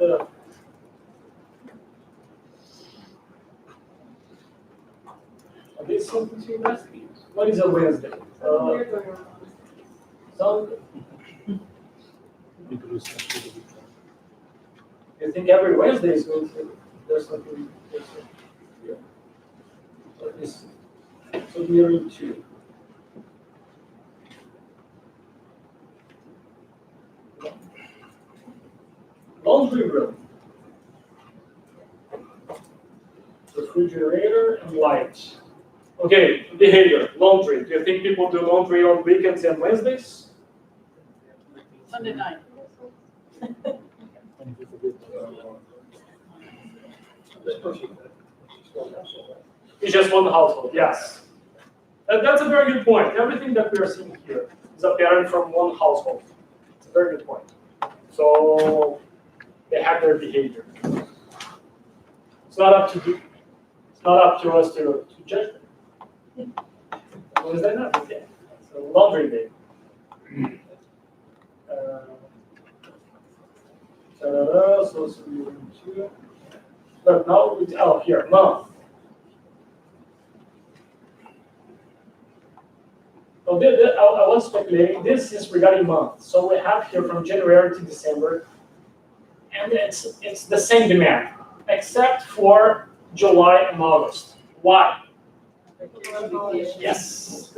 are there something to investigate? What is a Wednesday? Sunday. You think every Wednesday is going to there's something here? Let me see. So we're in 2. Laundry room, refrigerator, and light. Okay, behavior, laundry. Do you think people do laundry on weekends and Wednesdays? Sunday night. It's just one household, yes. That's a very good point. Everything that we are seeing here is a pattern from one household. It's a very good point. So they have their behavior. It's not up to us to judge them. What is that not? Okay. So laundry day. So we went to, but now here month. So I was speculating. This is regarding month. So we have here from January to December. And it's the same demand, except for July and August. Why? Yes.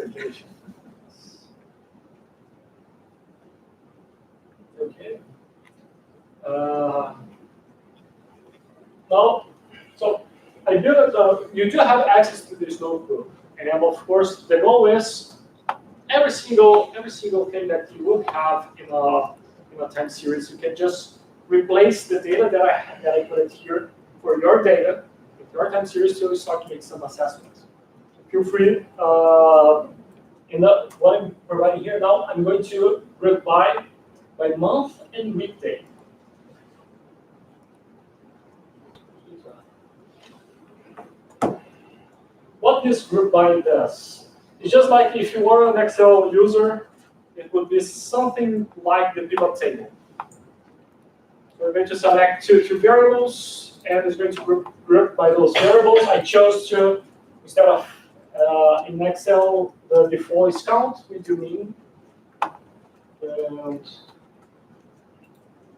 Okay. Now, so I built you do have access to this notebook, and of course the goal is every single thing that you would have in a time series, you can just replace the data that I put here for your data with your time series to start to make some assessments. Feel free. In what I'm providing here now, I'm going to group by month and weekday. What this group by does is just like if you were an Excel user, it would be something like the pivot table. So we're going to select two variables, and it's going to group by those variables. I chose to, instead of In Excel, the default is count with your mean. And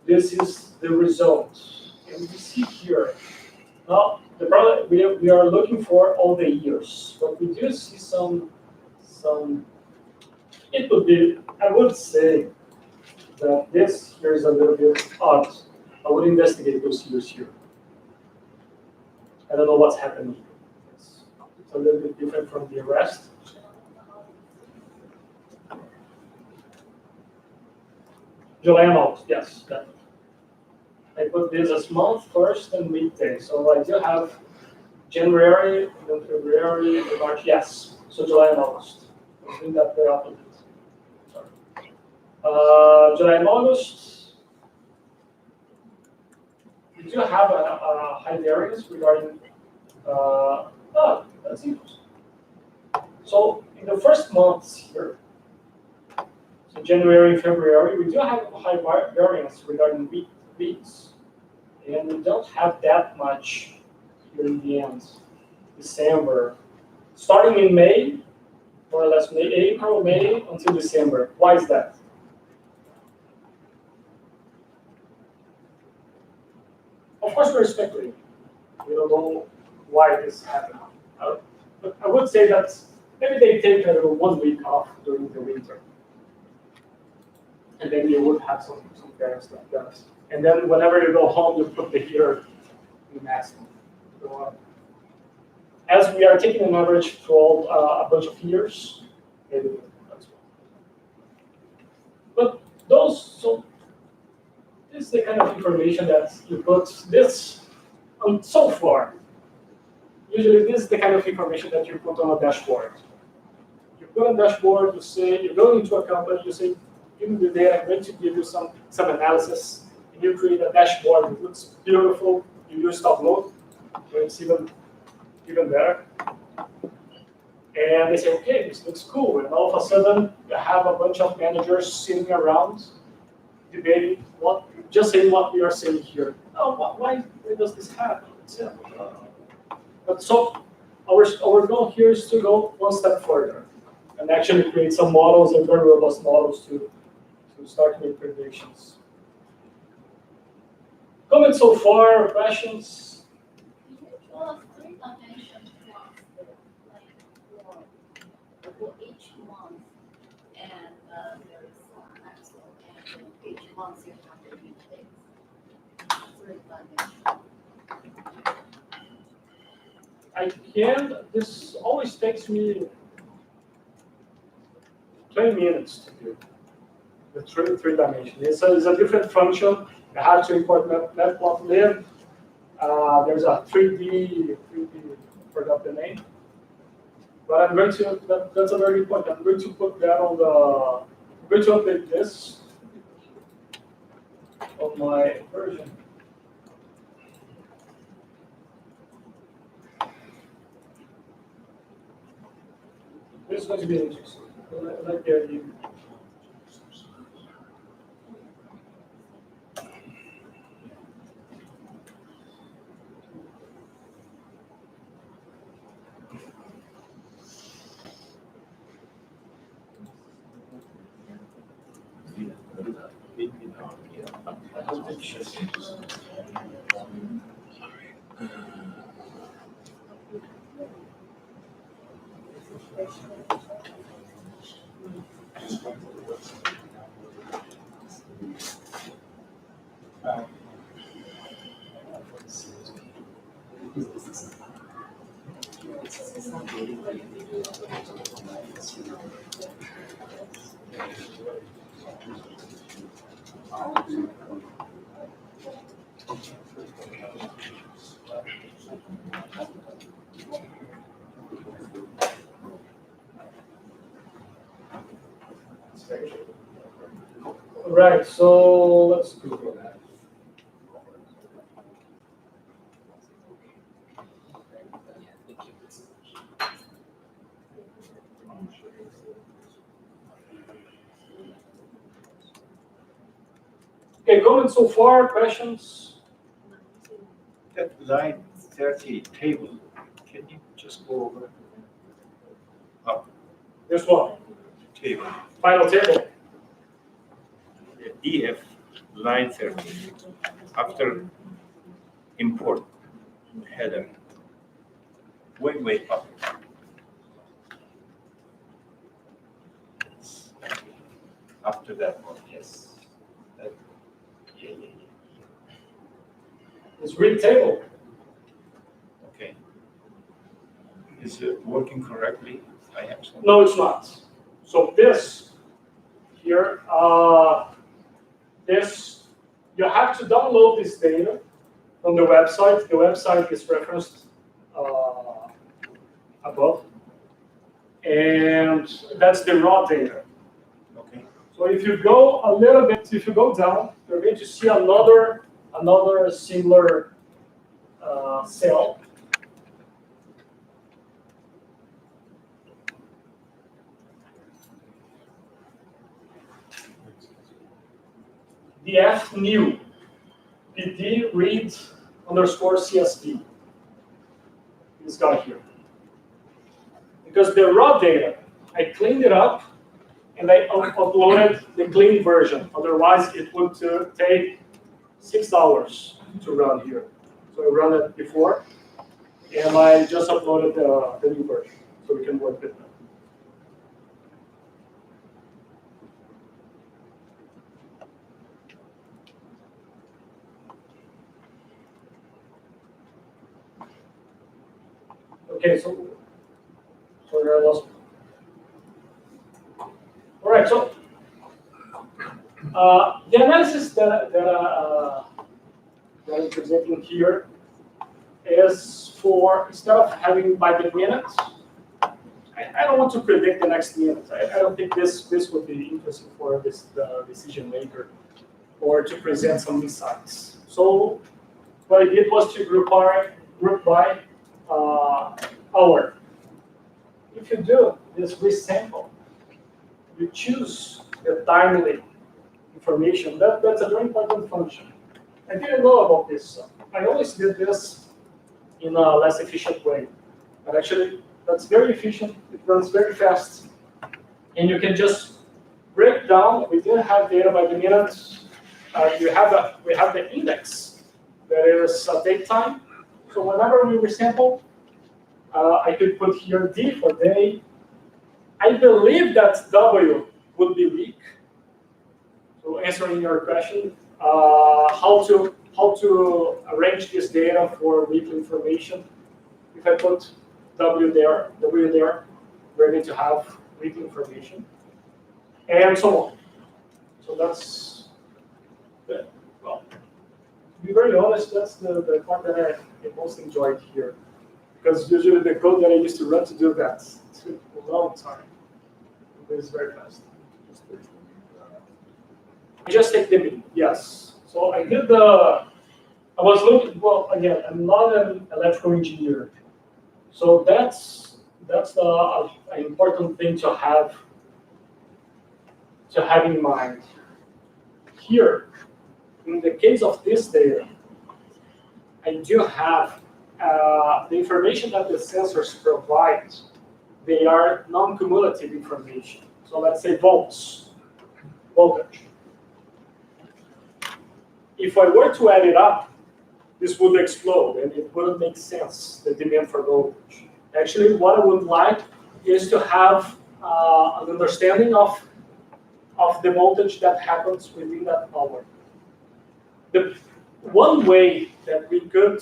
this is the result. And you see here, now the problem we are looking for all the years, but we do see some. It would be, I would say that this here is a little bit odd. I would investigate those years here. I don't know what's happening. It's a little bit different from the rest. July and August, yes. That. I put this as month first and weekday. So I do have January, then February, and March, yes. So July and August. I think that way up a bit. Sorry. July and August. We do have a high variance regarding, that's interesting. So in the first months here, so January, February, we do have a high variance regarding weeks. And we don't have that much here in the end. December. Starting in May, more or less April, May until December. Why is that? Of course, we're speculating. We don't know why this happened. But I would say that maybe they take 1 week off during the winter. And then you would have some variance like that. And then whenever you go home, you put the heater in maximum. So, as we are taking an average for a bunch of years, maybe that's well. But those, so this is the kind of information that you put this on so far. Usually this is the kind of information that you put on a dashboard. You put on a dashboard, you say, you go into a company, you say, give me the data, I'm going to give you some analysis, and you create a dashboard. It looks beautiful. You use Tableau, so it's even better. And they say, okay, this looks cool. And all of a sudden, you have a bunch of managers sitting around debating just saying what we are saying here. Oh, why does this happen? But so our goal here is to go one step further and actually create some models and very robust models to start with predictions. Comments so far, questions? Well, 3-dimension graph, like for each month, and there is Excel, and each month you have to read things. 3-dimension. I can. This always takes me 20 minutes to do. The three dimension. It's a different function. I have to import matplotlib. There's a 3D, forgot the name. But I'm going to, that's a very good point. I'm going to put that on I'm going to update this on my version. This is going to be interesting. I like the idea. Right, so let's Google that. Okay, comments so far, questions? That line 30 table, can you just go over? This one, Table. final table. EF line 30. After import header. Way up. After that one, yes. This read table. Okay. Is it working correctly? I have some. No, it's not. So this here, this, you have to download this data from the website. The website is referenced above. And that's the raw data. Okay. So if you go a little bit, if you go down, you're going to see another similar cell. df new pd read underscore csv. This guy here. Because the raw data, I cleaned it up and I uploaded the clean version. Otherwise, it would take 6 hours to run here. So I run it before, and I just uploaded the new version, so we can work with that. Okay, so sorry, I lost. All right, so the analysis that I'm presenting here is for, instead of having by the minute, I don't want to predict the next minute. I don't think this would be interesting for this decision maker or to present some insights. So what I did was to group by hour. If you do this resample, you choose the timely information. That's a very important function. I didn't know about this. I always did this in a less efficient way. But actually, that's very efficient. It runs very fast. And you can just break down. We didn't have data by the minute. We have the index. That is date time. So whenever we resample, I could put here D for day. I believe that W would be week. So answering your question, how to arrange this data for weekly information. If I put W there, we're going to have weekly information, and so on. So that's, well, to be very honest, that's the part that I most enjoyed here. Because usually the code that I used to run to do that took a long time. It is very fast. Just take the mean, yes. So I did I was looking, well, again, I'm not an electrical engineer. So that's an important thing to have in mind. Here, in the case of this data, I do have the information that the sensors provide. They are non-cumulative information. So let's say voltage. If I were to add it up, this would explode and it wouldn't make sense, the demand for voltage. Actually, what I would like is to have an understanding of the voltage that happens within that hour. The one way that we could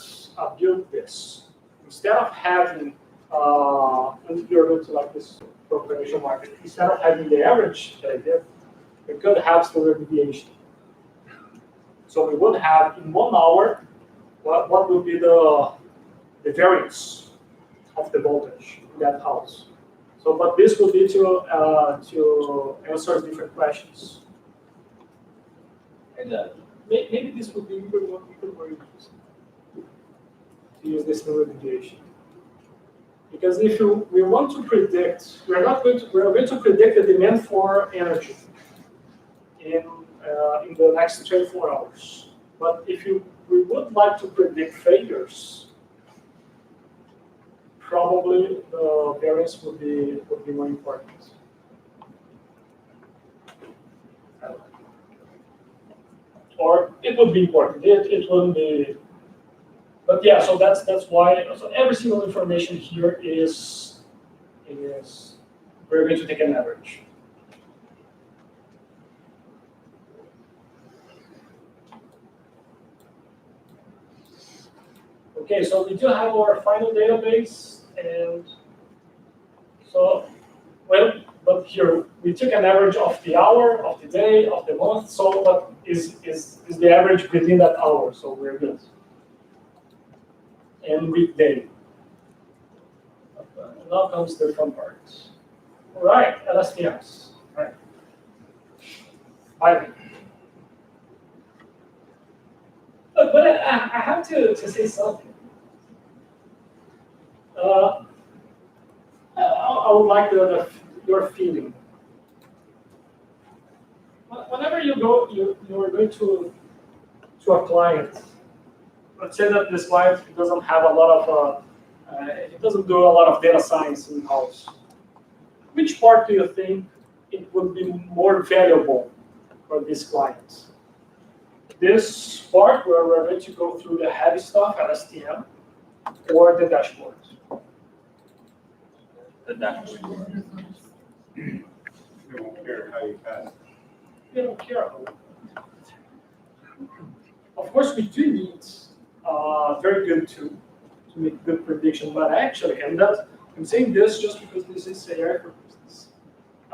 build this, instead of having, and you're going to like this propagation market, instead of having the average that I did, we could have standard deviation. So we would have in 1 hour, what would be the variance of the voltage in that house. So, but this would be to answer different questions. And maybe this would be even more interesting to use this standard deviation. Because if we want to predict, we're going to predict the demand for energy in the next 24 hours. But if we would like to predict failures, probably the variance would be more important. or it would be important. It wouldn't be. But yeah, so that's why. So every single information here is we're going to take an average. Okay, so we do have our final database, and so, well, but here we took an average of the hour, of the day, of the month. So, what is the average within that hour? So we're good. And weekday. Now comes the fun part. All right, LSTMs. All right. Ivan. Look, but I have to say something. I would like your feeling. Whenever you are going to a client. Let's say that this client doesn't have a lot of it doesn't do a lot of data science in house. Which part do you think it would be more valuable for this client? This part where we're going to go through the heavy stuff, LSTM, or the dashboard? The dashboard. You won't care how you pass. We don't care. Of course, we do need very good to make good prediction, but actually, and that I'm saying this just because this is AI for business.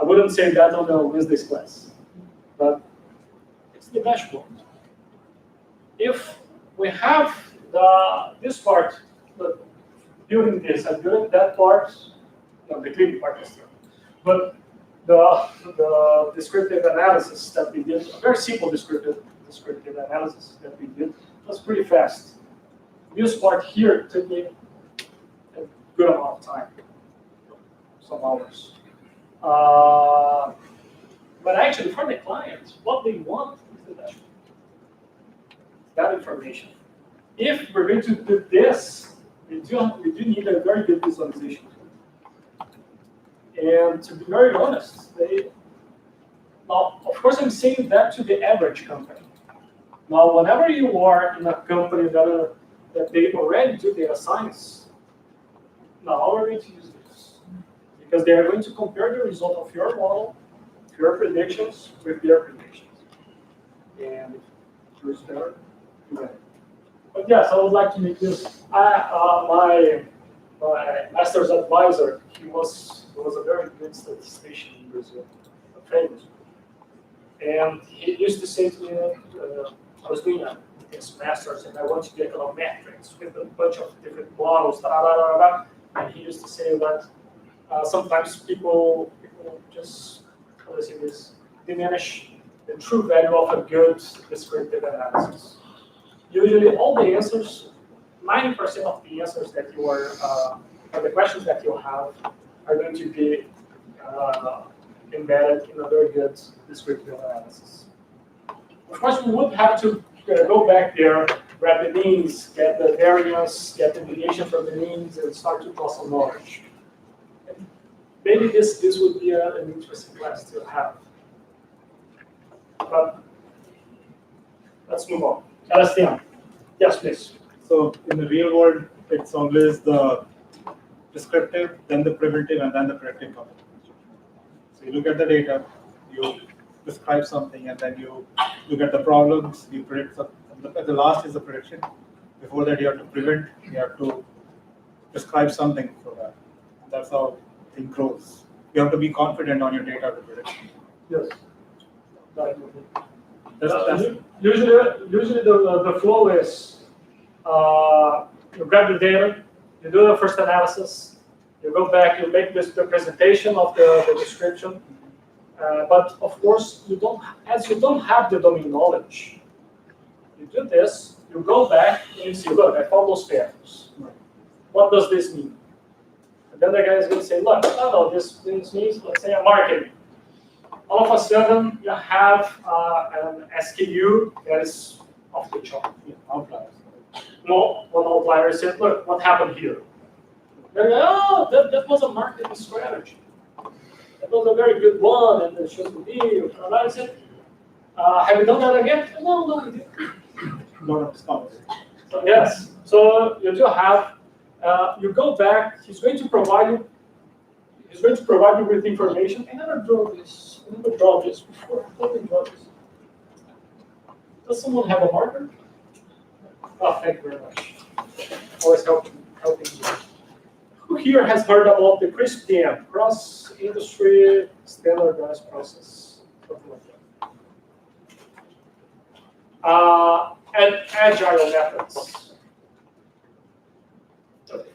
I wouldn't say that on the business class, but it's the dashboard. If we have this part, but building this and building that part, no, the cleaning part is there, but the descriptive analysis that we did, a very simple descriptive analysis that we did, was pretty fast. This part here took me a good amount of time, some hours. But actually, for the client, what they want is the dashboard. That information. If we're going to do this, we do need a very good visualization. And to be very honest, now, of course, I'm saying that to the average company. Now, whenever you are in a company that they already do data science, now we're going to use this. Because they are going to compare the result of your model, your predictions, with their predictions. And who's better? But yes, I would like to make this. My master's advisor, he was a very good statistician in Brazil, famous. And he used to say to me, I was doing this master's and I want to get econometrics with a bunch of different models, and he used to say that sometimes people just, how do I say this, diminish the true value of a good descriptive analysis. Usually all the answers, 90% of the answers that you are, or the questions that you have are going to be embedded in a very good descriptive analysis. Of course, we would have to go back there, grab the means, get the variance, get the deviation from the means, and start to draw some knowledge. And maybe this would be an interesting class to have. But let's move on. LSTM. Yes, please. So in the real world, it's always the descriptive, then the primitive, and then the predictive component. So you look at the data, you describe something, and then you look at the problems, you predict something. The last is the prediction. Before that, you have to prevent, you have to describe something for that. And that's how thing grows. You have to be confident on your data to predict. Yes. Usually the flow is you grab the data, you do the first analysis, you go back, you make the presentation of the description. But of course, as you don't have the domain knowledge, you do this, you go back and you see, look, I found those patterns. What does this mean? And then the guy is going to say, look, no, this means, let's say, a marketing. All of a sudden, you have an SKU that is off the chart. Outliers. No, one outlier said, look, what happened here? They're like, oh, that was a marketing strategy. That was a very good one, and it should be. And I said, Have you done that again? No, you didn't. Lot of scholars. So, yes. So you do have. You go back. He's going to provide you. He's going to provide you with information. I never draw this. I never draw this before. Let me draw this. Does someone have a marker? Oh, thank you very much. Always helping you. Who here has heard about the CRISP-DM, cross-industry standardized process? Something like that. And agile methods. Okay.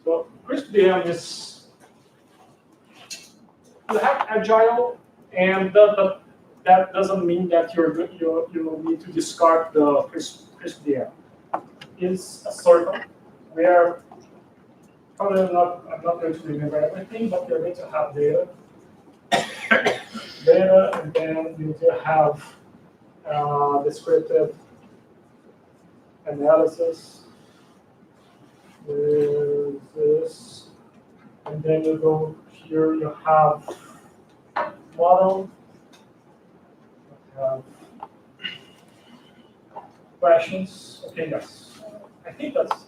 So CRISP-DM is, you have agile, and that doesn't mean that you need to discard the CRISP-DM. It's a circle where probably I'm not going to remember everything, but you're going to have data, and then you do have descriptive analysis with this, and then you go here, you have model, you have questions. Okay, yes. I think that's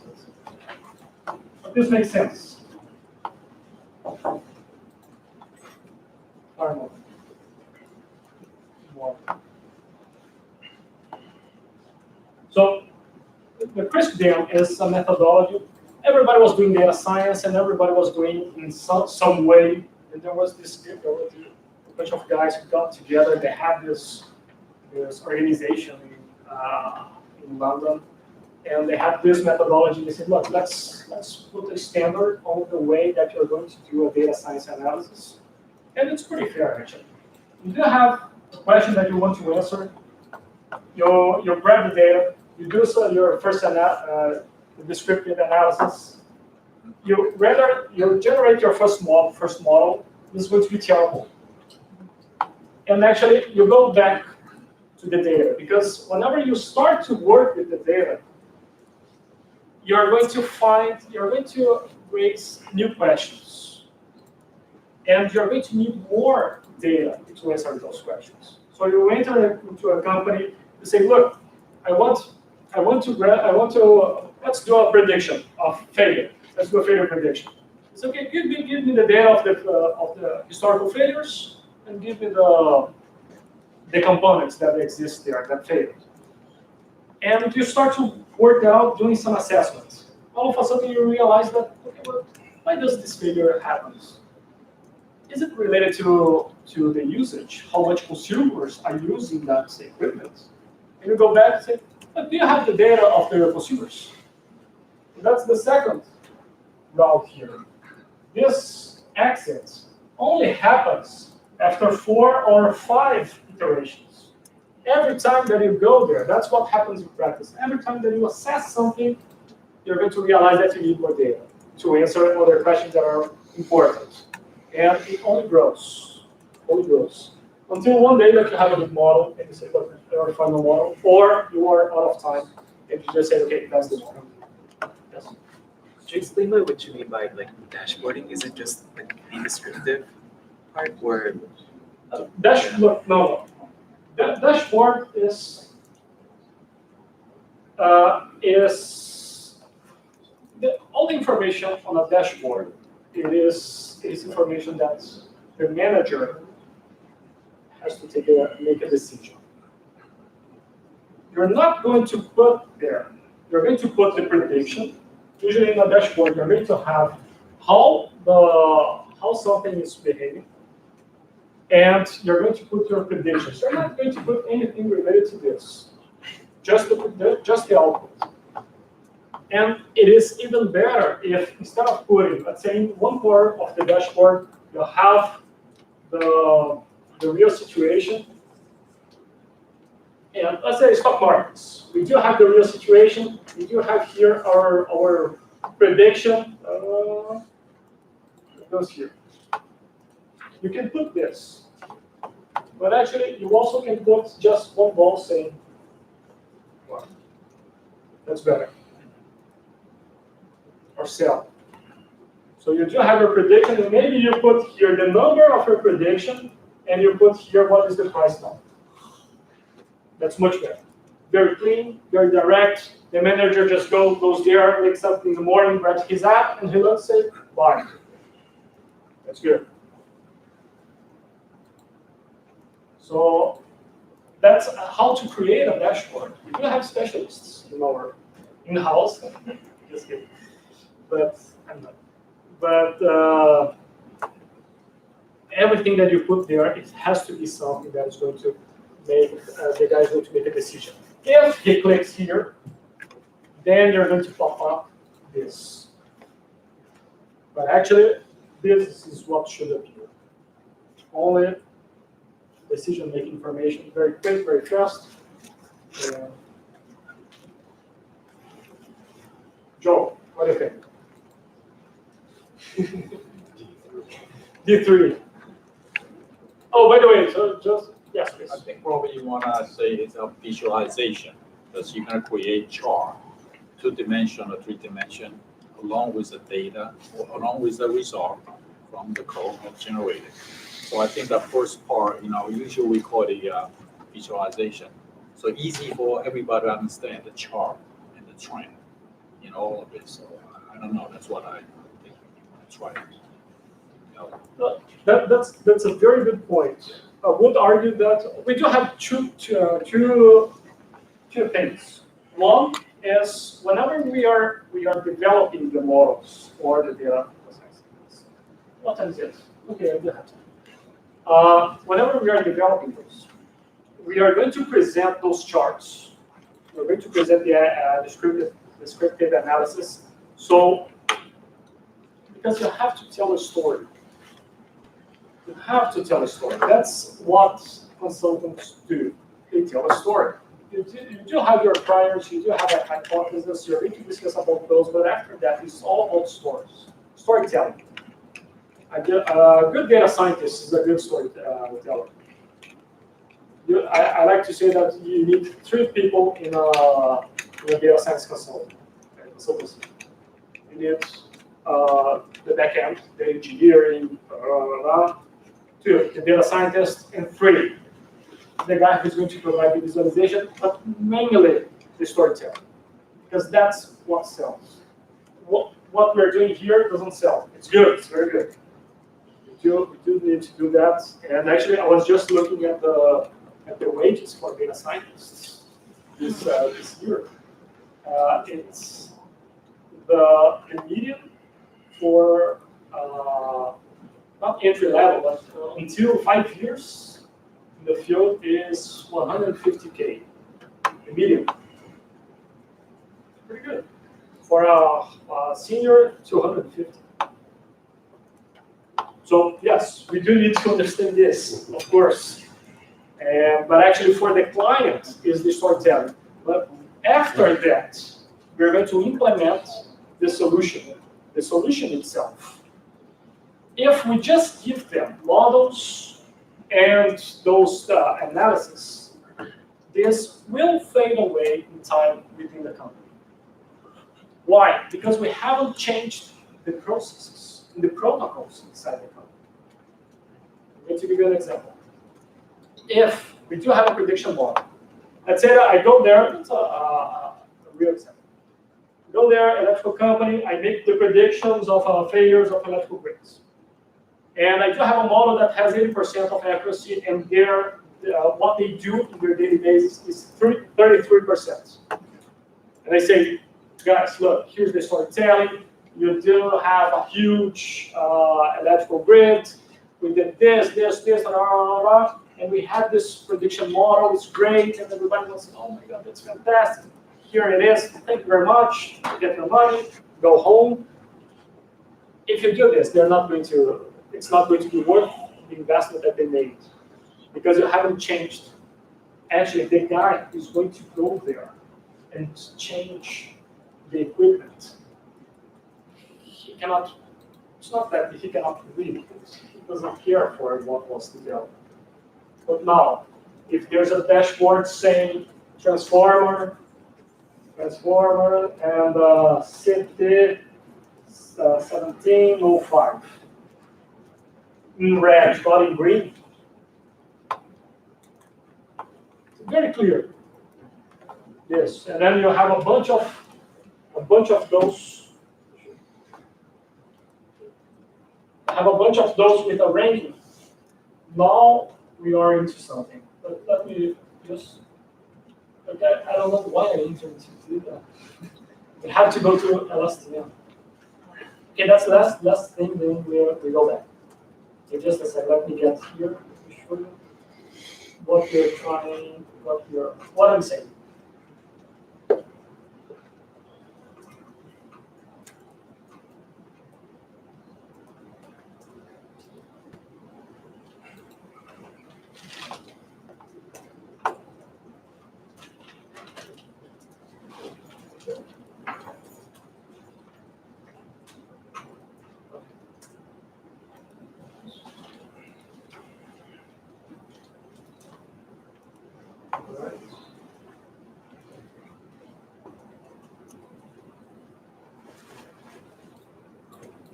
but this makes sense. Arnold. So the CRISP-DM is a methodology. Everybody was doing data science, and everybody was doing in some way. And there was a bunch of guys who got together. They had this organization in London, and they had this methodology. They said, look, let's put a standard on the way that you're going to do a data science analysis. And it's pretty fair, actually. You do have a question that you want to answer. You grab the data, you do your first descriptive analysis. You generate your first model. This is going to be terrible. And actually, you go back to the data, because whenever you start to work with the data, you're going to raise new questions. And you're going to need more data to answer those questions. So you enter into a company, you say, look, let's do a prediction of failure. Let's do a failure prediction. It's okay, give me the data of the historical failures, and give me the components that exist there that failed. And you start to work out doing some assessments. All of a sudden you realize that, okay, well, why does this failure happen? Is it related to the usage? How much consumers are using that equipment? And you go back and say, but do you have the data of the consumers? And that's the second route here. This exit only happens after 4 or 5 iterations. Every time that you go there, that's what happens in practice. Every time that you assess something, you're going to realize that you need more data to answer other questions that are important. And it only grows, until one day that you have a good model and you say, look, your final model, or you are out of time and you just say, okay, that's the model. Yes. Could you explain what you mean by dashboarding? Is it just the descriptive part, or no. Dashboard is all the information on a dashboard. It is information that the manager has to make a decision. You're not going to put there. You're going to put the prediction. Usually in a dashboard, you're going to have how something is behaving, and you're going to put your predictions. You're not going to put anything related to this, just the output. And it is even better if instead of putting, let's say, in one part of the dashboard, you have the real situation. And let's say stock markets. We do have the real situation. We do have here our prediction. It goes here. You can put this. But actually, you also can put just one ball saying, well, that's better. Or sell. So you do have your prediction, and maybe you put here the number of your prediction, and you put here what is the price now. That's much better. Very clean, very direct. The manager just goes there, wakes up in the morning, grabs his app, and he looks say, bye. That's good. So that's how to create a dashboard. We do have specialists in our in-house. Just kidding. But I'm not. But everything that you put there, it has to be something that is going to make the guy is going to make a decision. If he clicks here, then they're going to pop up this. But actually, this is what should appear. Only decision-making information, very quick, very fast. Joe, what do you think? D3. Oh, by the way, so just, yes, please. I think probably you want to say it's a visualization, because you're going to create chart, 2-dimension or 3-dimension, along with the data, or along with the result from the code that's generated. So I think the first part, usually we call it a visualization. So easy for everybody to understand the chart and the trend in all of it. So I don't know, that's what I think you want to try. That's a very good point. I would argue that we do have two things. One is whenever we are developing the models or the data. What time is it? Okay, I do have time. Whenever we are developing those, we are going to present those charts. We're going to present the descriptive analysis. So, because you have to tell a story. You have to tell a story. That's what consultants do. They tell a story. You do have your priors, you do have a hypothesis, you're going to discuss about those, but after that, it's all about stories. Storytelling. A good data scientist is a good storyteller. I like to say that you need 3 people in a data science consultancy. You need the back end, the engineering, 2, the data scientist, and 3, the guy who's going to provide the visualization, but mainly the storytelling, because that's what sells. What we're doing here doesn't sell. It's good. It's very good. We do need to do that. And actually, I was just looking at the wages for data scientists this year. It's the median for not entry level, but until 5 years in the field is 150K, the median. Pretty good. For a senior, 250. So yes, we do need to understand this, of course. But actually for the client is the storytelling. But after that, we're going to implement the solution itself. If we just give them models and those analysis, this will fade away in time within the company. Why? Because we haven't changed the processes and the protocols inside the company. I'm going to give you an example. If we do have a prediction model, let's say that I go there, it's a real example. I go there, electrical company, I make the predictions of failures of electrical grids. And I do have a model that has 80% of accuracy, and what they do in their daily basis is 33%. And I say, guys, look, here's the storytelling. You do have a huge electrical grid. We did this, and we had this prediction model. It's great, and everybody was saying, oh my God, that's fantastic. Here it is. Thank you very much. Get your money. Go home. If you do this, it's not going to be worth the investment that they made because you haven't changed. Actually, the guy is going to go there and change the equipment. He cannot. It's not that he cannot read it. He doesn't care for what was developed. But now, if there's a dashboard saying transformer, and CT 1705 in red, not in green, very clear. Yes, and then you have a bunch of those. Have a bunch of those with a ranking. Now we are into something. But let me just. Okay, I don't know why I entered to do that. We have to go to LSTM. Okay, that's the last thing. Then we go back. Okay, just a sec. Let me get here to show you what you're trying. What I'm saying.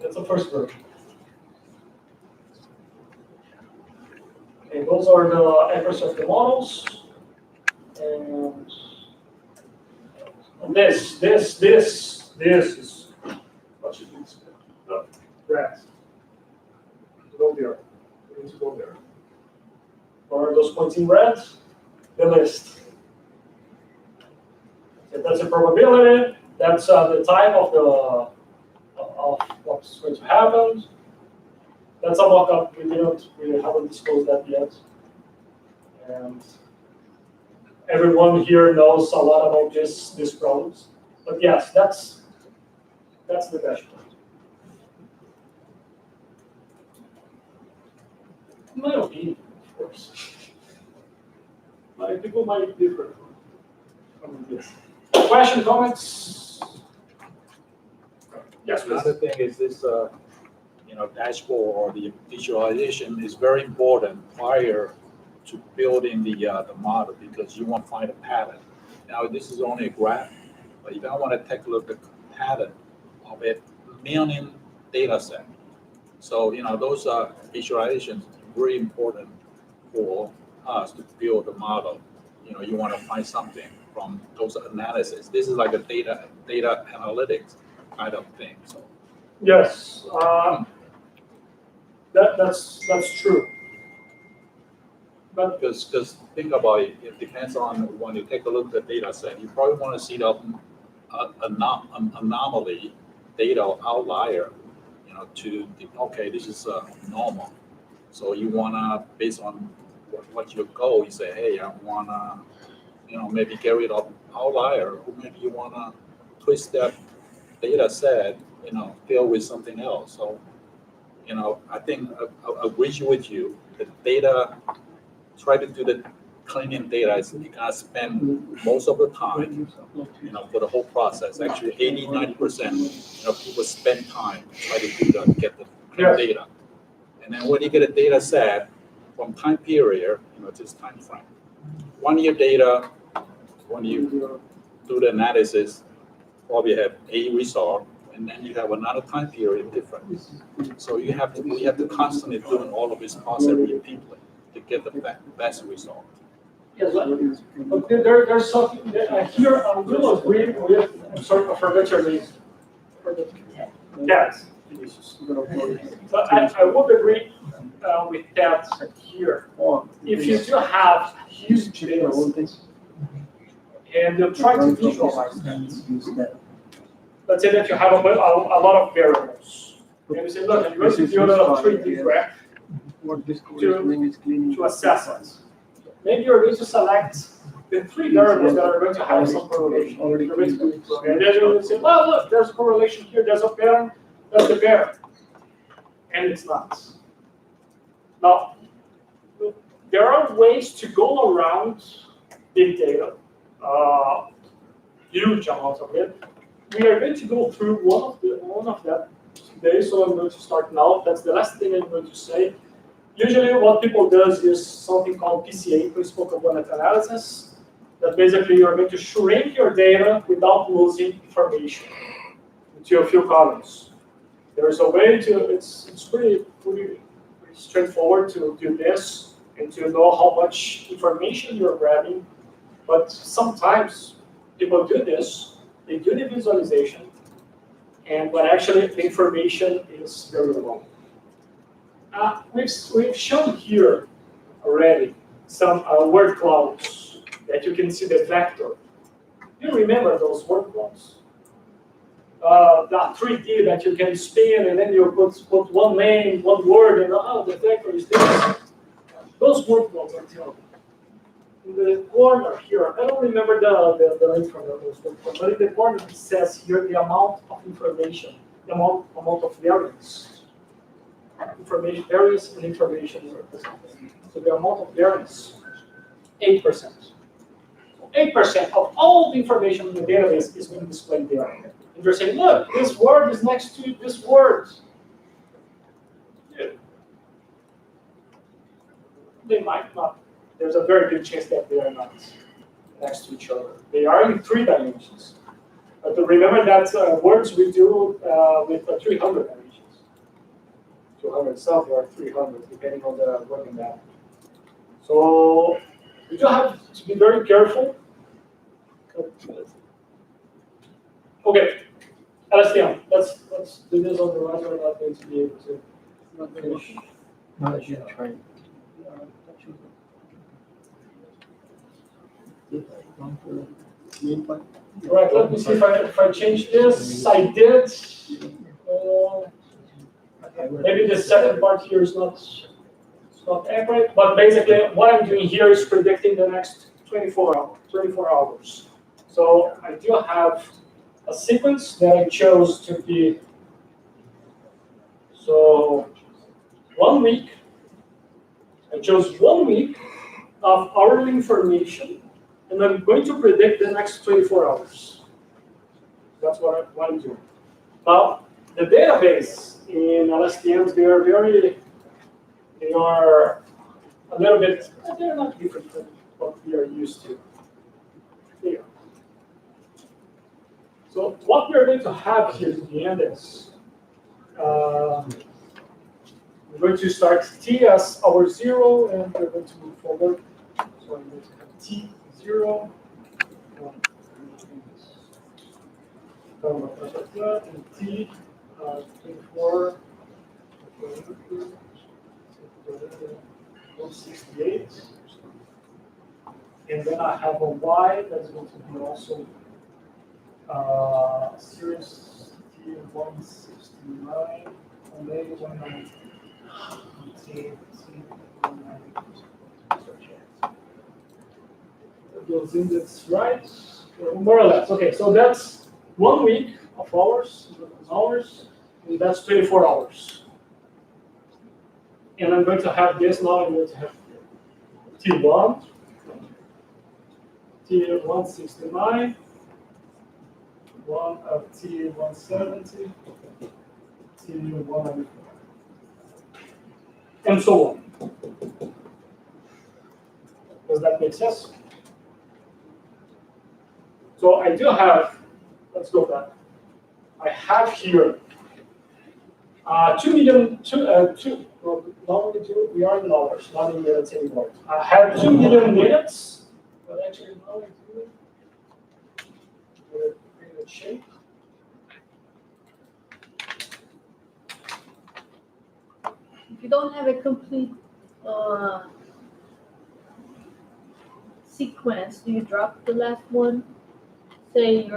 That's the first version. Okay, those are the errors of the models. And this is what should be red. Go there. We need to go there. Or those points in red, the list. So that's a probability. That's the type of what's going to happen. That's a mock-up. We haven't disclosed that yet. And everyone here knows a lot about these problems. But yes, that's the dashboard. In my opinion, of course. But people might differ from this. Question, comments? Yes, please. Another thing is this, dashboard or the visualization is very important prior to building the model because you want to find a pattern. Now, this is only a graph, but if I want to take a look at the pattern of a million data set. So, those are visualizations very important for us to build a model. You want to find something from those analysis. This is like a data analytics kind of thing. So. Yes, that's true. But because think about it, it depends on when you take a look at the data set. You probably want to see the anomaly data outlier. Okay, this is normal. So you wanna, based on what your goal, you say, hey, I wanna, maybe get rid of outlier, or maybe you wanna twist that data set, fill with something else. So, I think I agree with you. The data, try to do the cleaning data. You gotta spend most of the time, for the whole process. Actually, 80-90%, people spend time try to do that, get the clean data. And then when you get a data set from time period, this time frame, 1 year data, when you do the analysis, probably have a result, and then you have another time period different. So we have to constantly doing all of this process repeatedly to get the best result. Yes, but there's something here. I will agree with. I'm sorry, I forgot your name. Yes. So I would agree with that here. If you do have huge data sets and you try to visualize that, let's say that you have a lot of variables, and you say, look, I'm going to build a 3D graph to assess it. Maybe you're going to select the 3 variables that are going to have some correlation. And then you're going to say, well, look, there's a correlation here, there's a pattern, that's the pattern. And it's not. Now, there are ways to go around big data, huge amounts of it. We are going to go through one of them today, so I'm going to start now. That's the last thing I'm going to say. Usually what people do is something called PCA, principal component analysis, that basically you're going to shrink your data without losing information into a few columns. There's a way to, it's pretty straightforward to do this and to know how much information you're grabbing But sometimes people do this, they do the visualization, but actually the information is very low. We've shown here already some word clouds that you can see the vector. You remember those word clouds? That 3D that you can spin and then you put one name, one word, and the vector is this. Those word clouds are terrible. In the corner here, I don't remember the link from those word clouds, but in the corner it says here the amount of information, the amount of variance. Information, variance and information is represented. So the amount of variance, 8%. 8% of all the information in the database is being displayed there. And you're saying, look, this word is next to this word. Yeah. They might not. There's a very good chance that they are not next to each other. They are in 3 dimensions. But remember that words we do with 300 dimensions. 200 something or 300, depending on the working map. So you do have to be very careful. Okay, LSTM. Let's do this on the right. We're not going to be able to finish. Right. Let me see if I change this. I did. Maybe the second part here is not accurate, but basically what I'm doing here is predicting the next 24 hours. So I do have a sequence that I chose to be, so 1 week. I chose 1 week of hourly information, and I'm going to predict the next 24 hours. That's what I'm doing. Now, the database in LSTMs, they are a little bit, they're not different than what we are used to. Here. So what we're going to have here in the end is, we're going to start T as our 0, and we're going to move forward. So I'm going to have T 0, 1, and T 24, 168, and then I have a Y that's going to be also series T169, and then 190. Those index right, more or less. Okay, so that's 1 week of hours, and that's 24 hours. And I'm going to have this now. I'm going to have T1, T169, T170, T194, and so on. Does that make sense? So I do have, let's go back. I have here 2 million, we are in dollars, not in minutes anymore. I have 2 million minutes, but actually now I do it with a shape. If you don't have a complete sequence, do you drop the last one? Say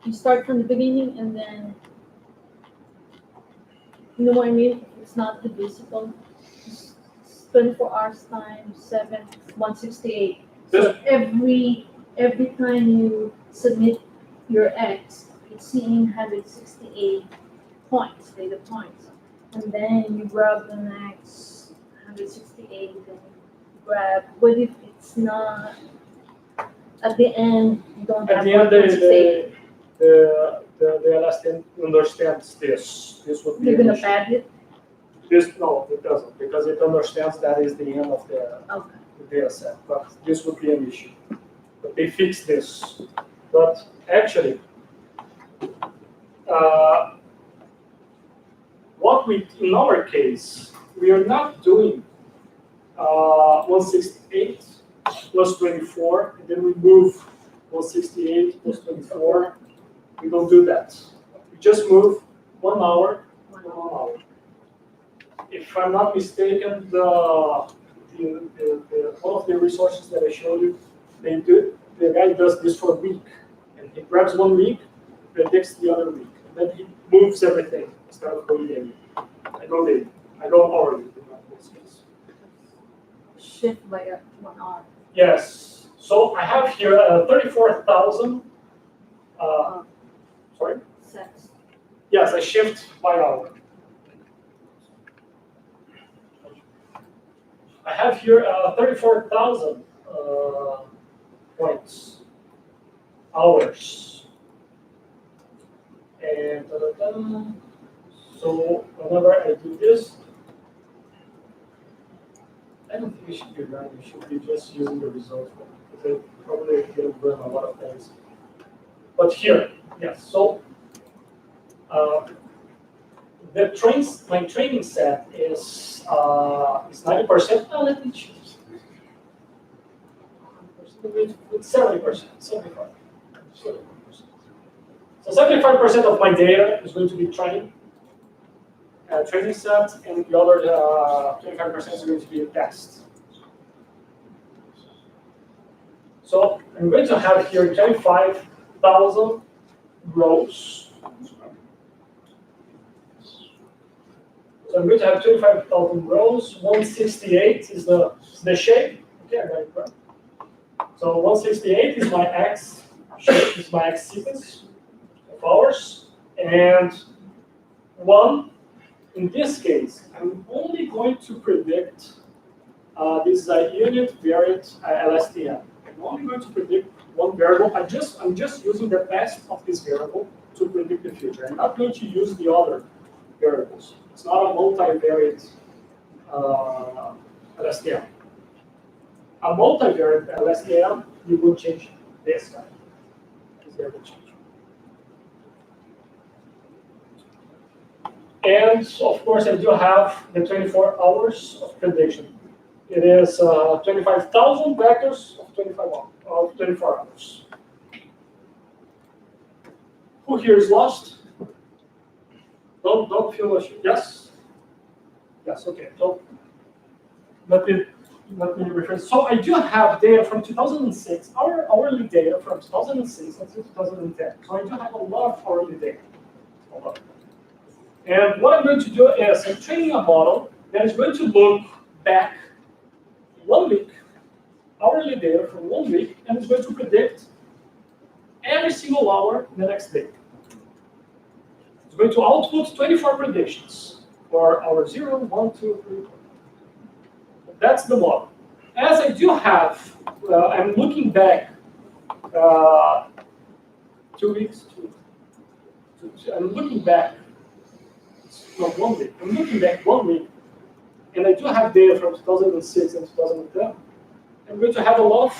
you start from the beginning and then, you know what I mean? It's not divisible. It's 24 hours times 7, 168. So every time you submit your X, it's seeing 168 points, data points. And then you grab the next 168 and grab, what if it's not at the end, you don't have at the end, 168? the LSTM understands this. This would be You're gonna pad it? No, it doesn't, because it understands that is the end of the data set. But this would be an issue. But they fix this. But actually, what we, in our case, we are not doing 168 plus 24, and then we move 168 plus 24. We don't do that. We just move 1 hour and 1 hour. If I'm not mistaken, all of the resources that I showed you, the guy does this for a week, and he grabs 1 week, predicts the other week, and then he moves everything instead of going daily. I go daily. I go hourly in this case. Shift by 1 hour. Yes. So I have here 34,000. Sorry. Cents. Yes, I shift by hour. I have here 34,000 points, hours. And so whenever I do this, I don't think it should be running, it should be just using the result form, because I probably can run a lot of things. But here, yes, so my training set is 90%. Oh, let me choose. It's 70%, 75. So 75% of my data is going to be training set, and the other 25% is going to be a test. So I'm going to have here 25,000 rows. So I'm going to have 25,000 rows. 168 is the shape. Okay, I got it right. So 168 is my X shape, is my X sequence of hours, and 1. In this case, I'm only going to predict, this is a unit variant LSTM. I'm only going to predict 1 variable. I'm just using the past of this variable to predict the future. I'm not going to use the other variables. It's not a multivariate LSTM. A multivariate LSTM, you would change this guy. This guy would change. And of course, I do have the 24 hours of prediction. It is 25,000 vectors of 24 hours. Who here is lost? Don't feel ashamed. Yes? Yes, okay. So let me rephrase. So I do have data from 2006, hourly data from 2006 until 2010. So I do have a lot of hourly data. A lot. And what I'm going to do is I'm training a model that is going to look back 1 week, hourly data from 1 week, and it's going to predict every single hour the next day. It's going to output 24 predictions for hour 0, 1, 2, 3, 4. That's the model. As I do have, I'm looking back 2 weeks. I'm looking back. Not 1 week. I'm looking back 1 week, and I do have data from 2006 and 2010. I'm going to have a lot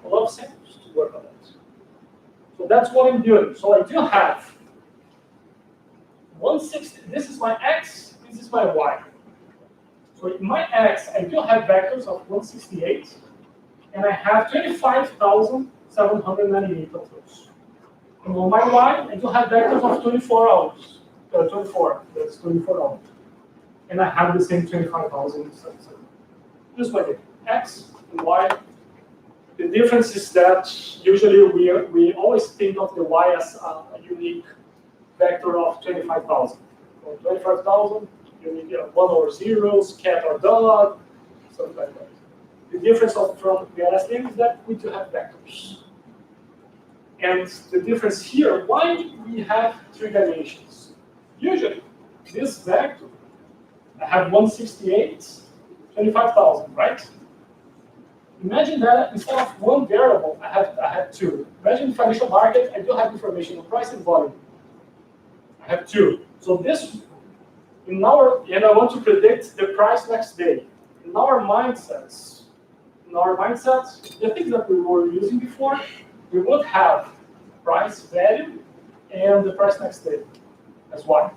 of samples to work on that. So that's what I'm doing. So I do have 160. This is my X. This is my Y. So in my X, I do have vectors of 168, and I have 25,798 of those. And on my Y, I do have vectors of 24 hours. 24, that's 24 hours. And I have the same 25,000. Just like it. X and Y. The difference is that usually we always think of the Y as a unique vector of 25,000. For 25,000, you need 1 or zeros, cat or dog, something like that. The difference from the LSTM is that we do have vectors. And the difference here, why we have 3 dimensions? Usually, this vector, I have 168, 25,000, right? Imagine that instead of 1 variable, I have 2. Imagine financial market, I do have information on price and volume. I have 2. So this, and I want to predict the price next day. In our mindsets, the things that we were using before, we would have price value and the price next day as Y.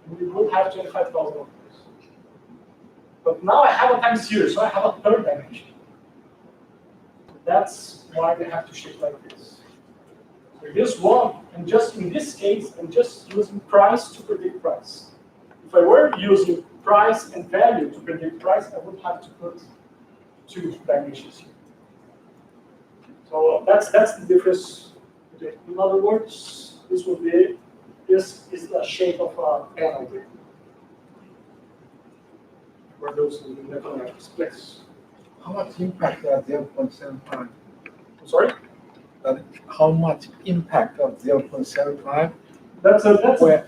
And we would have 25,000 of those. But now I have a time series, so I have a 3rd dimension. That's why they have to shape like this. So this one, and just in this case, I'm just using price to predict price. If I were using price and value to predict price, I would have to put two dimensions here. So that's the difference. In other words, this is the shape of a panel here. Where those electromagnetic splits. How much impact of 0.75? I'm sorry? How much impact of 0.75? That's a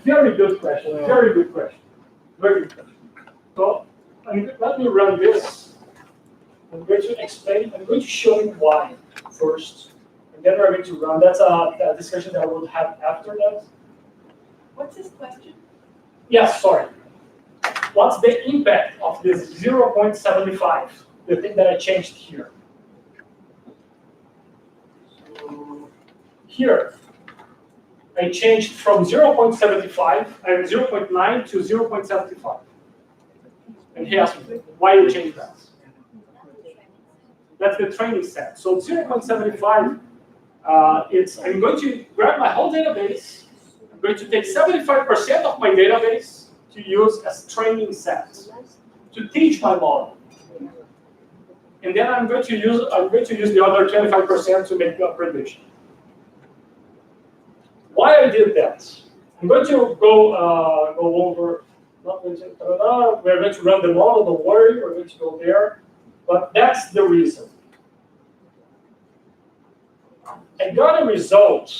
very good question. Very good question. Very good question. So let me run this. I'm going to explain. I'm going to show you why first, and then we're going to run. That's a discussion that we'll have after that. What's his question? Yes, sorry. What's the impact of this 0.75? The thing that I changed here. So here, I changed from 0.75 and 0.9 to 0.75. And he asked me, why you change that? That's the training set. So 0.75, I'm going to grab my whole database. I'm going to take 75% of my database to use as training set to teach my model. And then I'm going to use the other 25% to make a prediction. Why I did that? I'm going to go over. We're going to run the model. Don't worry, we're going to go there. But that's the reason. I got a result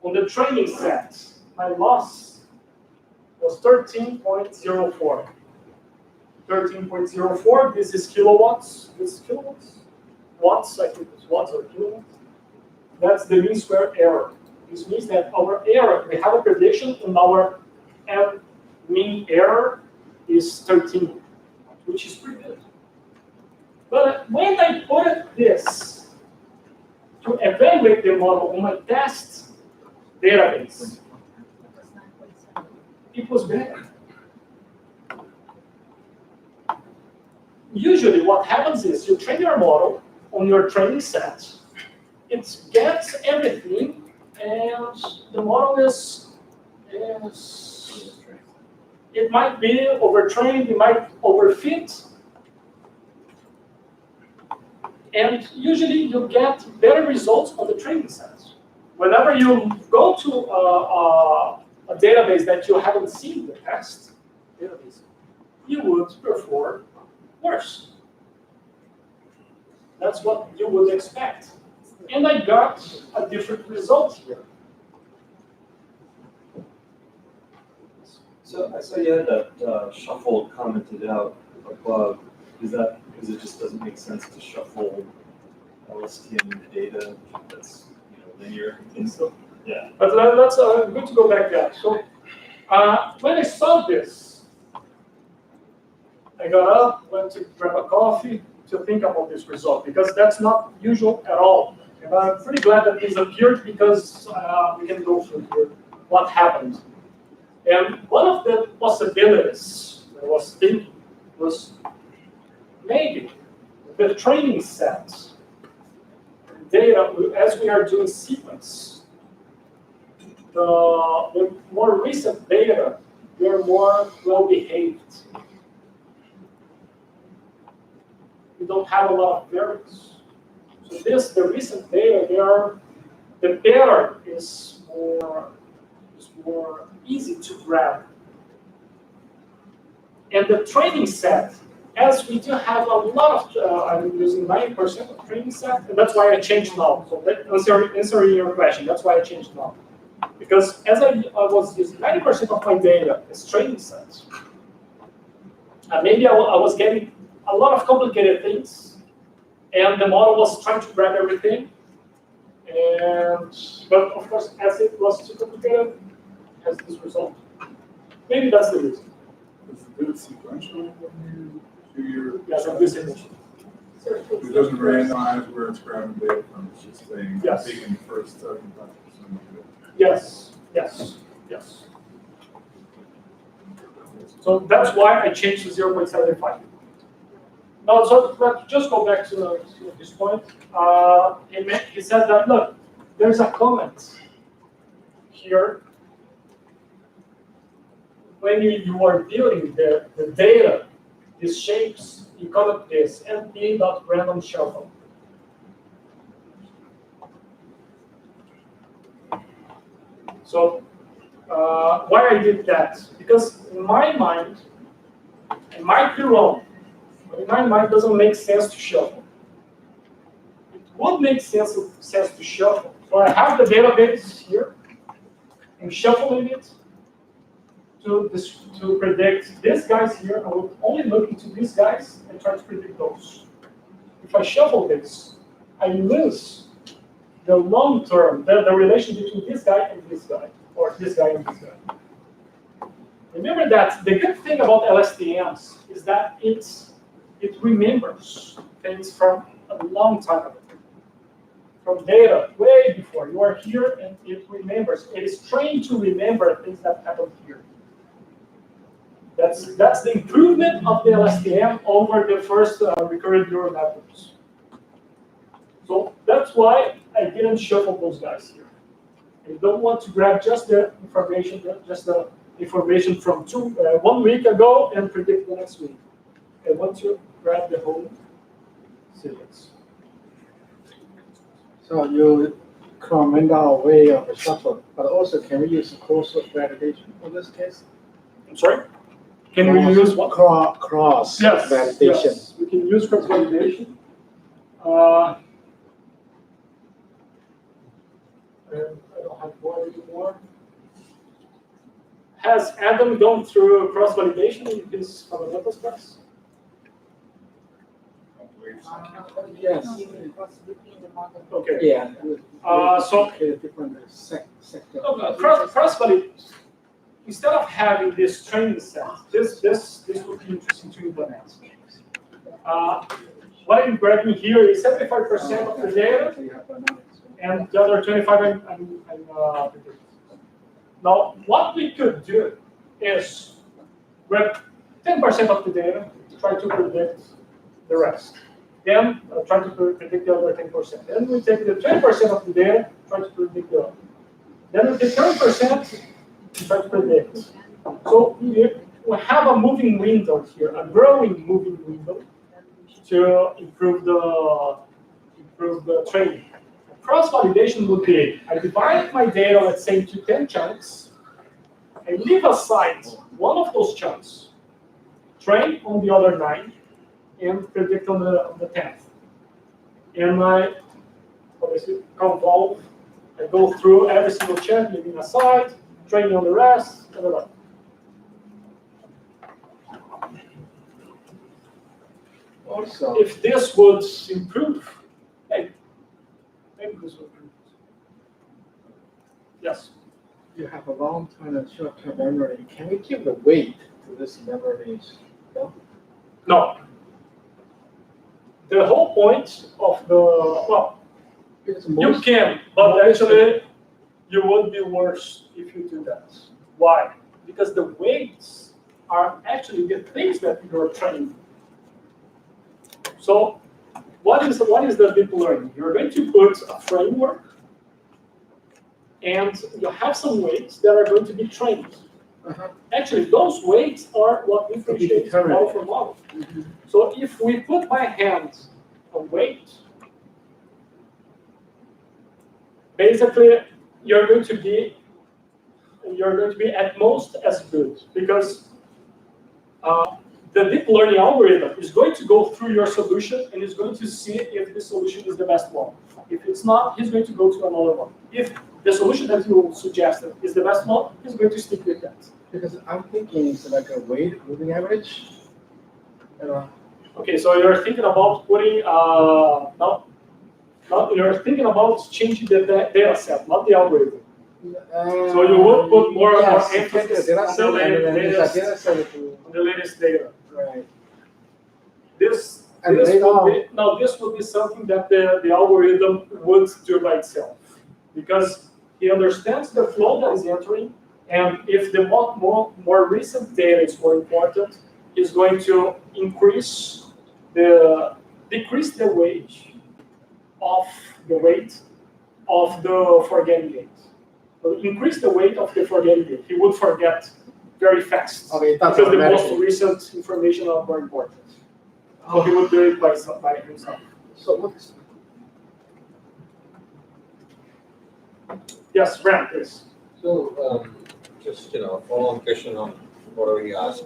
on the training set. My loss was 13.04. 13.04. This is kilowatts. This is kilowatts. Watts. I think it's watts or kilowatts. That's the mean square error. This means that our error, we have a prediction, and our mean error is 13, which is pretty good. But when I put this to evaluate the model on my test database, it was better. Usually what happens is you train your model on your training set, it gets everything, and the model is it might be overtrained, it might overfit, and usually you get better results on the training set. Whenever you go to a database that you haven't seen the test database, you would perform worse. That's what you would expect. And I got a different result here. So I saw you had that shuffle commented out above. Is that because it just doesn't make sense to shuffle LSTM data that's linear and stuff? Yeah. But let's good to go back there. So when I saw this, I got up, went to grab a coffee to think about this result, because that's not usual at all. And I'm pretty glad that this appeared, because we can go through here what happened. And one of the possibilities I was thinking was maybe the training set data, as we are doing sequence, the more recent data, they are more well-behaved. We don't have a lot of variance. So the recent data, the better is more easy to grab. And the training set, as we do have a lot of, I'm using 90% of training set, and that's why I changed now. So answering your question, that's why I changed now. Because as I was using 90% of my data as training sets, maybe I was getting a lot of complicated things, and the model was trying to grab everything. But of course, as it was too complicated, it has this result. Maybe that's the reason. Does it do it sequentially when you do your? Yes, I'm using it. It doesn't randomize where it's grabbing data from, it's just saying, Yes. taking the first 75% of it. Yes, yes, yes. So that's why I changed to 0.75. No, so but just go back to this point. He said that, look, there's a comment here. When you are building the data, these shapes, you call it this np.random shuffle. So why I did that? Because in my mind, it might be wrong, but in my mind, it doesn't make sense to shuffle. It would make sense to shuffle. So I have the database here. I'm shuffling it to predict these guys here. I will only look into these guys and try to predict those. If I shuffle this, I lose the long term, the relation between this guy and this guy, or this guy and this guy. Remember that the good thing about LSTMs is that it remembers things from a long time ago. From data way before. You are here and it remembers. It is trained to remember things that happened here. That's the improvement of the LSTM over the first recurrent neural networks. So that's why I didn't shuffle those guys here. I don't want to grab just the information, from 1 week ago and predict the next week. I want to grab the whole sequence. So you comment our way of a shuffle, but also can we use cross validation for this case? I'm sorry? Can we use what? Cross validation. Yes, we can use cross validation. I don't have one anymore. Has Adam gone through cross validation in his fundamentals class? Yes. Okay. Yeah. So different sector. cross validation. Instead of having this training set, this would be interesting to implement. What I'm grabbing here is 75% of the data, and the other 25 I'm predicting. Now, what we could do is grab 10% of the data, try to predict the rest. Then try to predict the other 10%. Then we take the 20% of the data, try to predict the other. Then we take 30%, try to predict. So we have a moving window here, a growing moving window to improve the training. Cross-validation would be, I divide my data, let's say, into 10 chunks. I leave aside one of those chunks, train on the other 9, and predict on the 10th. And I obviously convolve. I go through every single chunk, leaving aside, training on the rest, and the like. Also, if this would improve, hey, maybe this would improve. Yes. you have a long time and short-term memory. Can we give the weight to this memory? No? No. The whole point of the, well, you can, but actually you would be worse if you do that. Why? Because the weights are actually the things that you're training. So what is the deep learning? You're going to put a framework and you have some weights that are going to be trained. Actually, those weights are what differentiates model from model. So if we put by hand a weight, basically you're going to be at most as good, because the deep learning algorithm is going to go through your solution and is going to see if the solution is the best one. If it's not, he's going to go to another one. If the solution that you suggested is the best one, he's going to stick with that. Because I'm thinking it's like a weight moving average. Okay, so you're thinking about putting you're thinking about changing the data set, not the algorithm. So you would put more emphasis on the latest data. Right. This would be something that the algorithm would do by itself, because he understands the flow that is entering, and if the more recent data is more important, he's going to increase decrease the weight of the forgetting gate. So increase the weight of the forgetting gate. He would forget very fast. Okay, that's because the most automatic. recent information are more important. So he would do it by himself. So what is? Yes, Ram, please. So, just, follow-on question on whatever you asked.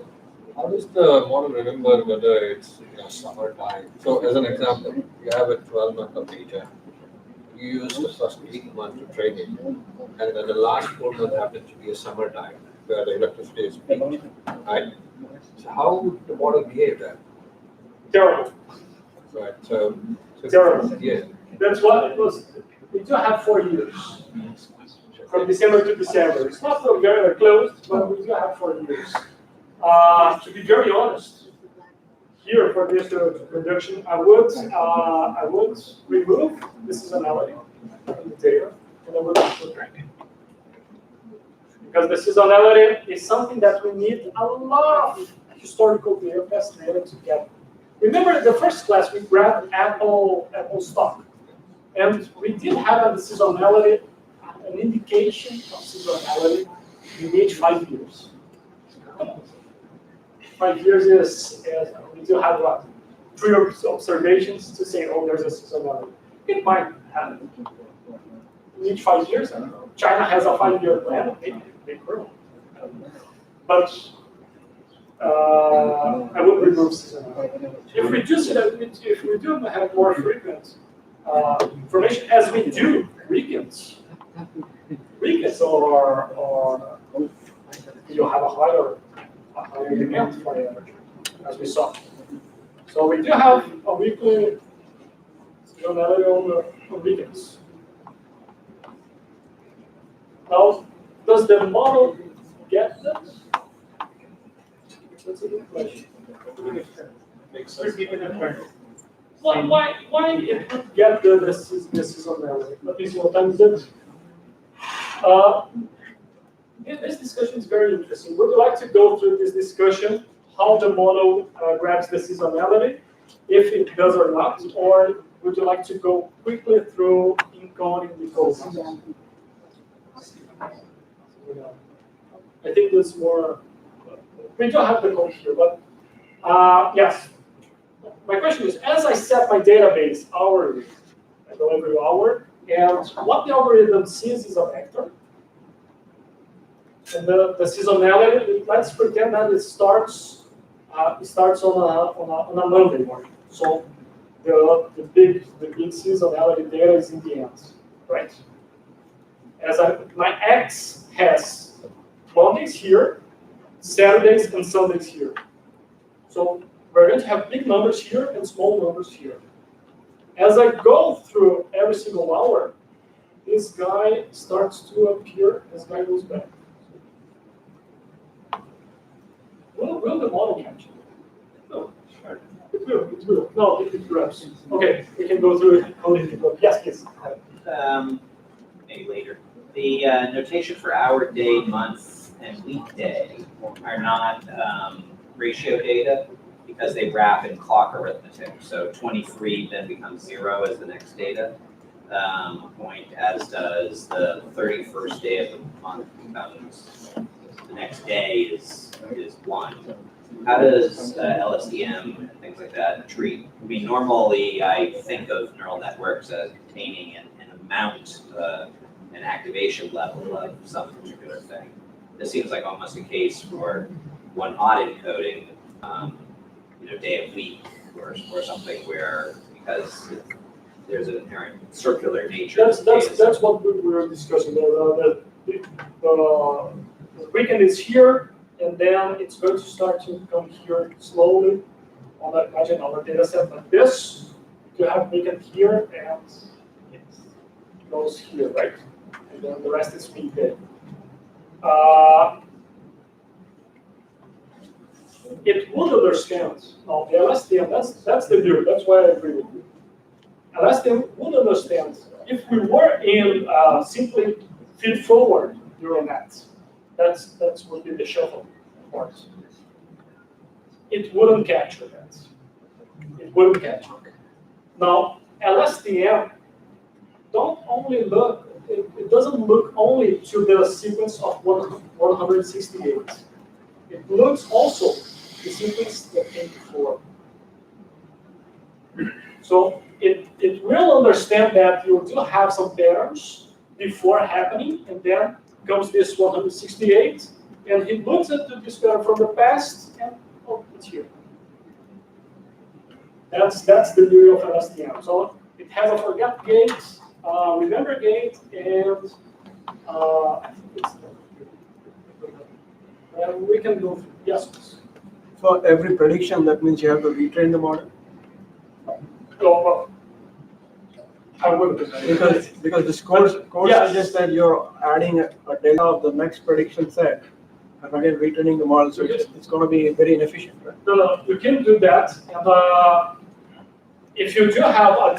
How does the model remember whether it's, summertime? So as an example, you have a 12-month of data. You use the first 8 months to train it. And then the last 4 months happens to be a summertime where the electricity is peaked, right? So how would the model behave then? Terrible. Right, so Terrible. yeah. That's what it was. We do have 4 years. From December to December. It's not so very close, but we do have 4 years. To be very honest, here for this production, I would remove the seasonality from the data, and I would put ranking. Because the seasonality is something that we need a lot of historical data, past data to get. Remember the first class we grabbed Apple stock, and we did have a seasonality, an indication of seasonality in each 5 years. 5 years is we do have what? 3 observations to say, oh, there's a seasonality. It might happen. In each 5 years, I don't know. China has a 5-year plan. They grow. But I would remove seasonality. If we do have more frequent information, as we do weekends or you have a higher demand for energy, as we saw. So we do have a weekly seasonality on weekends. Now, does the model get that? That's a good question. Makes sense. Why it would get the seasonality? Let me see what time is it. This discussion is very interesting. Would you like to go through this discussion, how the model grabs the seasonality, if it does or not, or would you like to go quickly through encoding the code? I think there's more. We don't have the code here, but yes. My question is, as I set my database hourly, I go every hour, and what the algorithm sees is a vector. And the seasonality, let's pretend that it starts on a Monday morning. So the big seasonality data is in the end, right? My X has Mondays here, Saturdays and Sundays here. So we're going to have big numbers here and small numbers here. As I go through every single hour, this guy starts to appear, this guy goes back. Will the model catch it? No. It will. No, it grabs. Okay, we can go through it. Yes, please. Maybe later. The notation for hour, day, month, and weekday are not ratio data because they wrap in clock arithmetic. So 23 then becomes 0 as the next data point, as does the 31st day of the month becomes the next day is 1. How does LSTM and things like that treat? I mean, normally I think of neural networks as containing an amount, an activation level of some particular thing. This seems like almost a case for one odd encoding, day of week or something where, because there's an inherent circular nature. That's what we were discussing. The weekend is here, and then it's going to start to come here slowly. Imagine on a data set like this, you have weekend here, and it goes here, right? And then the rest is weekday. It would understand. Now, the LSTM, that's the view. That's why I agree with you. LSTM would understand if we were in simply feed forward neural nets. That's would be the shuffle part. It wouldn't capture that. It wouldn't catch it. Now, LSTM it doesn't look only to the sequence of 168. It looks also the sequence that came before. So it will understand that you do have some patterns before happening, and then comes this 168, and he looks at this pattern from the past, and oh, it's here. That's the beauty of LSTM. So it has a forget gate, remember gate, and we can go through. Yes. For every prediction, that means you have to retrain the model. Oh, I would because this course suggests that you're adding a data of the next prediction set and again retraining the model, so it's going to be very inefficient, right? No, you can do that. And if you do have a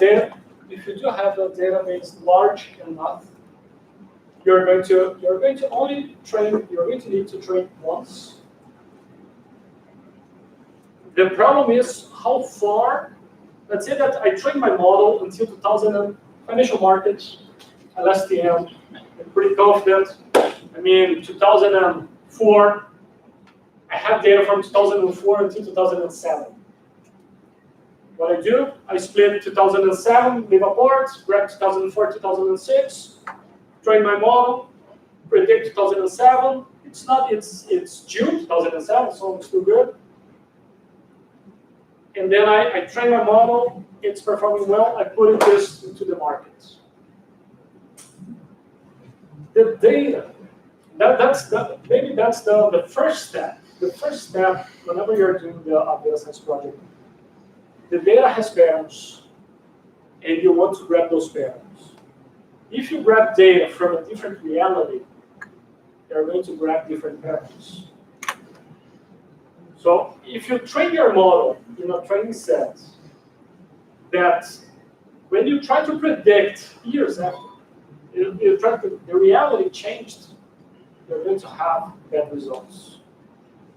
database large enough, you're going to need to train once. The problem is how far. Let's say that I trained my model until 2000 financial markets, LSTM. I'm pretty confident. I mean, 2004. I have data from 2004 until 2007. What I do, I split 2007, leave apart, grab 2004, 2006, train my model, predict 2007. It's June 2007, so it's still good. And then I train my model, it's performing well, I put this into the markets. The data, that's the first step. The first step, whenever you're doing the science project, the data has patterns, and you want to grab those patterns. If you grab data from a different reality, you're going to grab different patterns. So if you train your model in a training set, that when you try to predict years after, the reality changed, you're going to have bad results.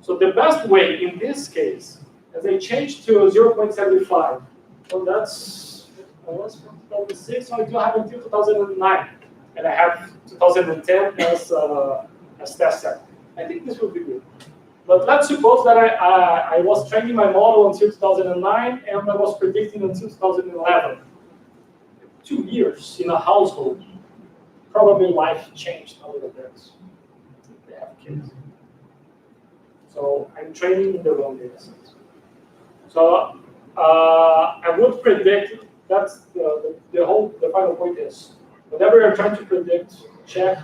So the best way in this case, as I changed to 0.75, so that's almost from 2006, so I do have until 2009, and I have 2010 as test set. I think this will be good. But let's suppose that I was training my model until 2009 and I was predicting until 2011. 2 years in a household, probably life changed a little bit. They have kids. So I'm training in the wrong data set. So I would predict, that's the final point is, whenever you're trying to predict, check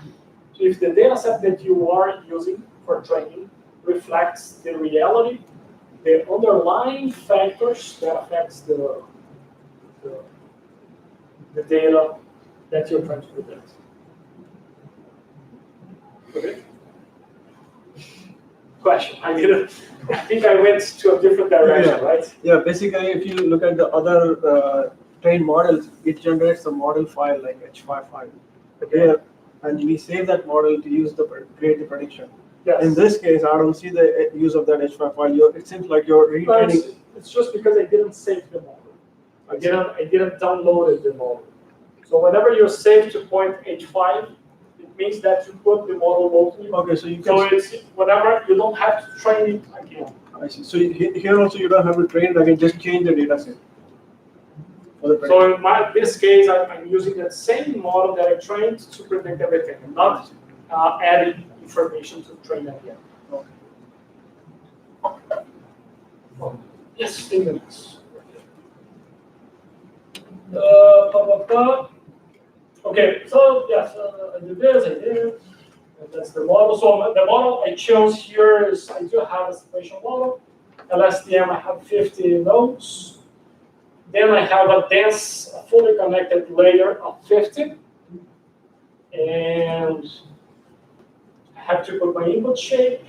if the data set that you are using for training reflects the reality, the underlying factors that affects the data that you're trying to predict. Okay. Question. I think I went to a different direction, right? Yeah, basically, if you look at the other trained models, it generates a model file like H5 file. Okay. And we save that model to use create the prediction. Yes. In this case, I don't see the use of that H5 file. It seems like you're retraining. It's just because I didn't save the model. I didn't download the model. So whenever you save to point H5, it means that you put the model locally. Okay, so you can. So it's whenever you don't have to train it again. I see. So here also you don't have to train it. I can just change the data set. So in this case, I'm using that same model that I trained to predict everything, and not adding information to train again. Okay. Yes, 10 minutes. Okay, so yes, I did this, I did. And that's the model. So the model I chose here is I do have a spatial model. LSTM, I have 50 nodes. Then I have a dense, fully connected layer of 50. And I have to put my input shape.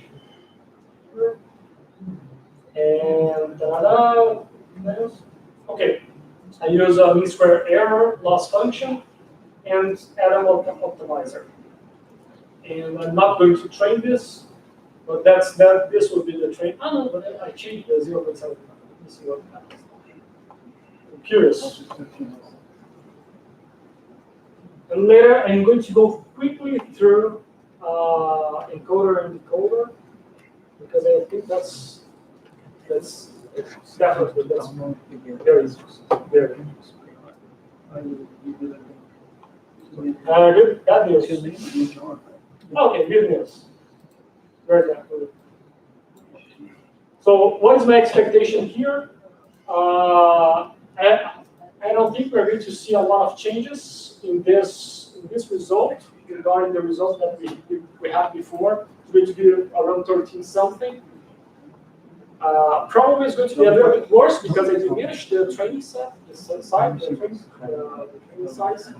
And okay, I use a mean square error loss function and Adam optimizer. And I'm not going to train this, but this will be the train. Oh no, but I changed the 0.7. Let me see what happens. curious. And later, I'm going to go quickly through encoder and decoder, because I think that's definitely that's very very. Good, bad news. Okay, good news. Very good. So what is my expectation here? I don't think we're going to see a lot of changes in this result regarding the results that we had before. It's going to be around 13 something. Probably it's going to be a little bit worse because I diminished the training set, the training size.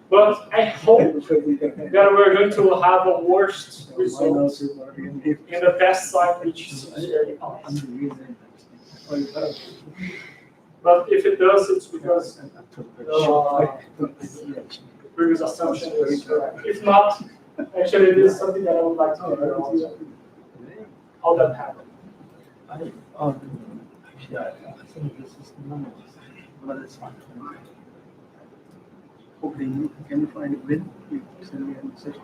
But I hope that we're going to have a worse result in the best side, which is very honest. But if it does, it's because the previous assumption is correct. If not, actually, this is something that I would like to figure out how that happened. Actually, I think this is normal, but it's fine. Okay, can you find it when you send me a message?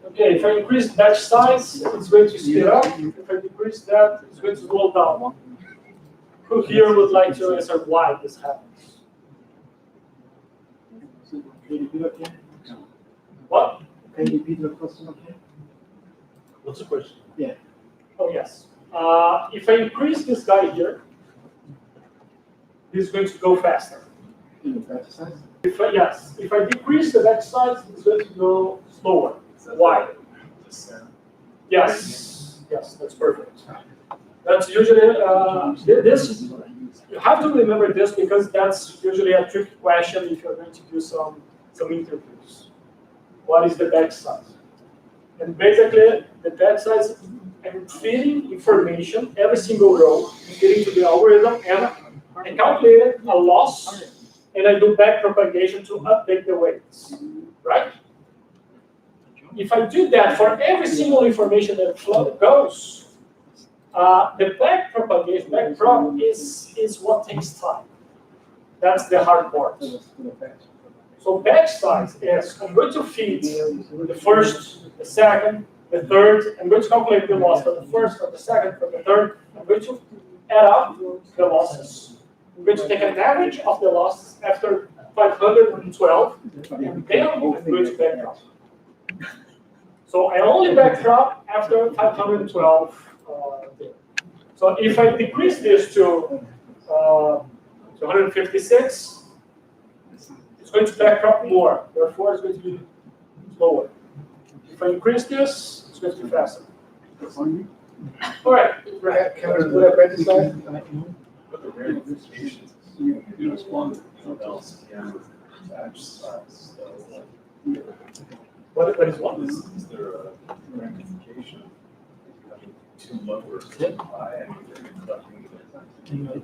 Okay, if I increase batch size, it's going to speed up. If I decrease that, it's going to slow down. Who here would like to answer why this happens? What? Can you repeat the question again? What's the question? Yeah. Oh, yes. If I increase this guy here, he's going to go faster. If I decrease the batch size, it's going to go slower. Why? Yes, that's perfect. That's usually, this, you have to remember this because that's usually a tricky question if you're going to do some interviews. What is the batch size? And basically, the batch size, I'm feeding information, every single row, feeding to the algorithm, and I calculate a loss, and I do back propagation to update the weights, right? If I do that for every single information that goes, the back propagation, back prop is what takes time. That's the hard part. So batch size is I'm going to feed the first, the second, the third. I'm going to calculate the loss for the first, for the second, for the third. I'm going to add up the losses. I'm going to take an average of the losses after 512, and then I'm going to backdrop. So I only backdrop after 512. So if I decrease this to 156, it's going to backdrop more. Therefore, it's going to be slower. If I increase this, it's going to be faster. All right. Can we do that batch size? But the ramifications, you respond to LSTM batch size. What is one? Is there a ramification? Having too low or too high? I mean, they're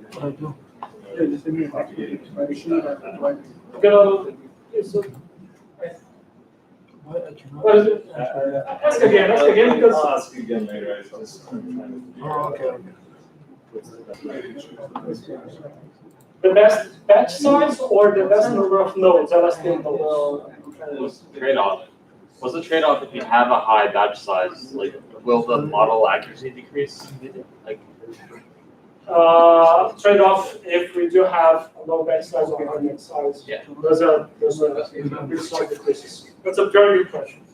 collecting What I do? Yeah, just give me a package. I can see that. What is it? Ask again because. I'll ask you again later. I just okay. The best batch size or the best number of nodes, LSTM nodes? What's the trade-off? What's the trade-off if you have a high batch size? Like, will the model accuracy decrease? Like, trade-off if we do have a low batch size or high batch size. Yeah. There's a slight decreases. That's a very good question,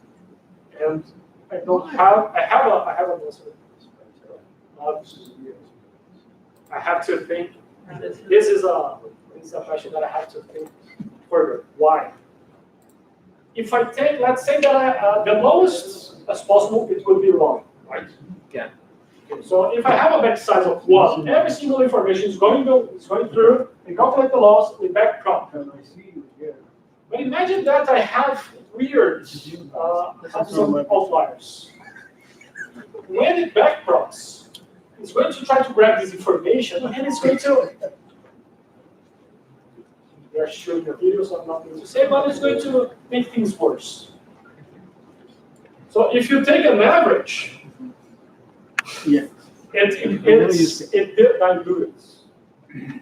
and I have an answer. I have to think. This is a question that I have to think further. Why? If I take, let's say that the lowest as possible, it would be wrong, right? Yeah. Okay, so if I have a batch size of 1, every single information is going through, we calculate the loss, we back prop. But imagine that I have weird, have some outliers. When it back props, it's going to try to grab this information and it's going to. They are showing the video, so I'm not going to say, but it's going to make things worse. So if you take an average, Yeah. it dilutes.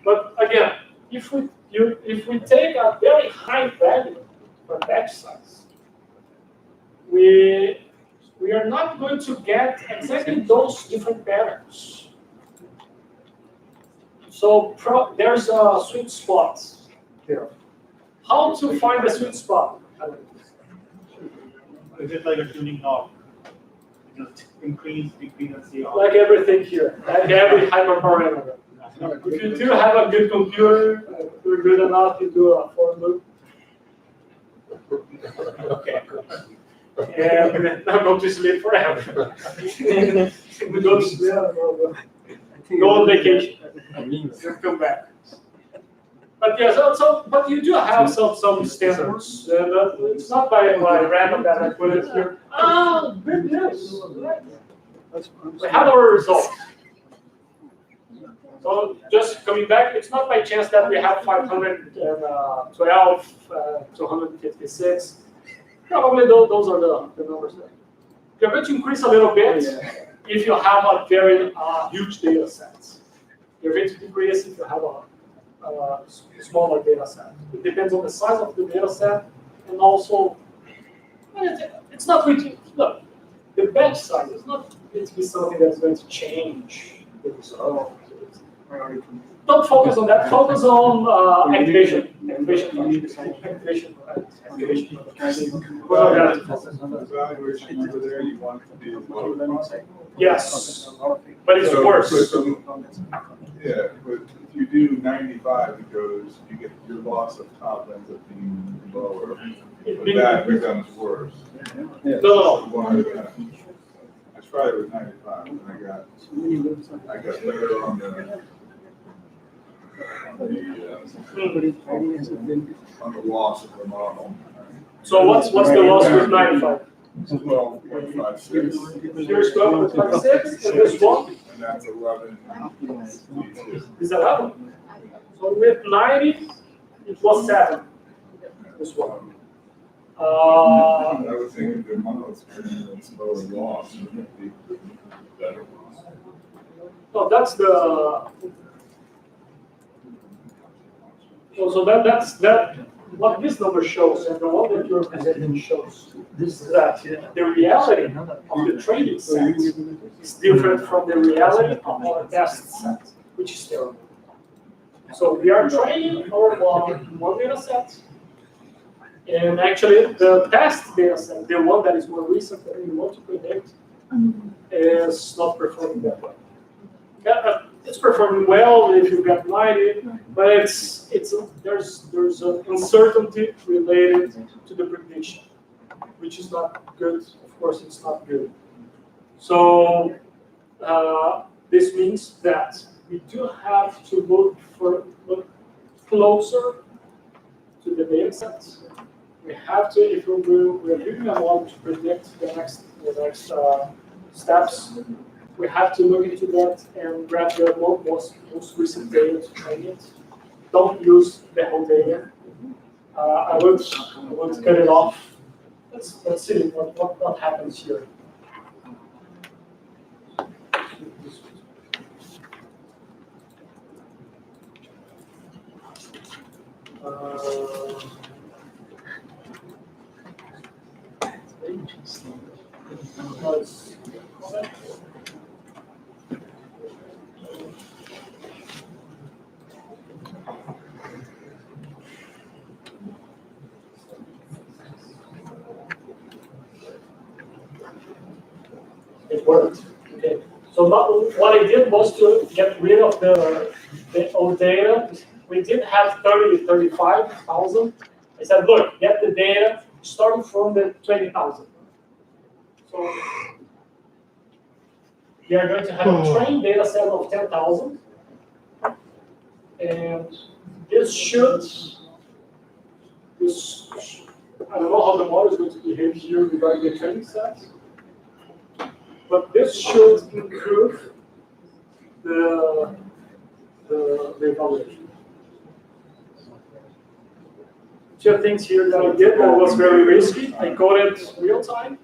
But again, if we take a very high value for batch size, we are not going to get exactly those different patterns. So there's a sweet spot here. How to find the sweet spot? Is it like a tuning knob? Just increase, decrease, and see how. Like everything here, like every hyperparameter. If you do have a good computer, you're good enough, you do a for loop. Okay. And not go to sleep forever. We go to sleep, go on vacation, just come back. But yeah, but you do have some standards. It's not by random that I put it here. Oh, good news. We have our results. So just coming back, it's not by chance that we have 512, 256. Probably those are the numbers there. You're going to increase a little bit if you have a very huge data set. You're going to decrease if you have a smaller data set. It depends on the size of the data set, and also, it's not going to, look, the batch size is not going to be something that's going to change the result. Don't focus on that. Focus on activation. Activation. Evaluation over there, you want it to be. Yes, but it's worse. Yeah, but if you do 95, you get your loss of top ends up being lower, but that becomes worse. No. I tried it with 95, and I got better on the loss of the model. So what's the loss with 95? 12.56. Here's 12.56, and this one And that's 11. is 11. So with 90, it was 7. This one. I would think if the model is lower loss, it would be better. No, that's the. So that's what this number shows, and the one that you're presenting shows that the reality of the training set is different from the reality of our test set, which is terrible. So we are training our model in one data set, and actually the test data set, the one that is more recent that we want to predict, is not performing that well. It's performing well if you get 90, but there's an uncertainty related to the prediction, which is not good. Of course, it's not good. So this means that we do have to look closer to the data sets. We have to, if we're doing a model to predict the next steps. We have to look into that and grab the most recent data to train it. Don't use the whole data. I would cut it off. Let's see what happens here. It worked. Okay. So what I did was to get rid of the old data. We did have 35,000. I said, look, get the data starting from the 20,000. So we are going to have a trained data set of 10,000. And this should, I don't know how the model is going to behave here regarding the training set. But this should improve the evaluation. Two things here that I did that was very risky. I coded real time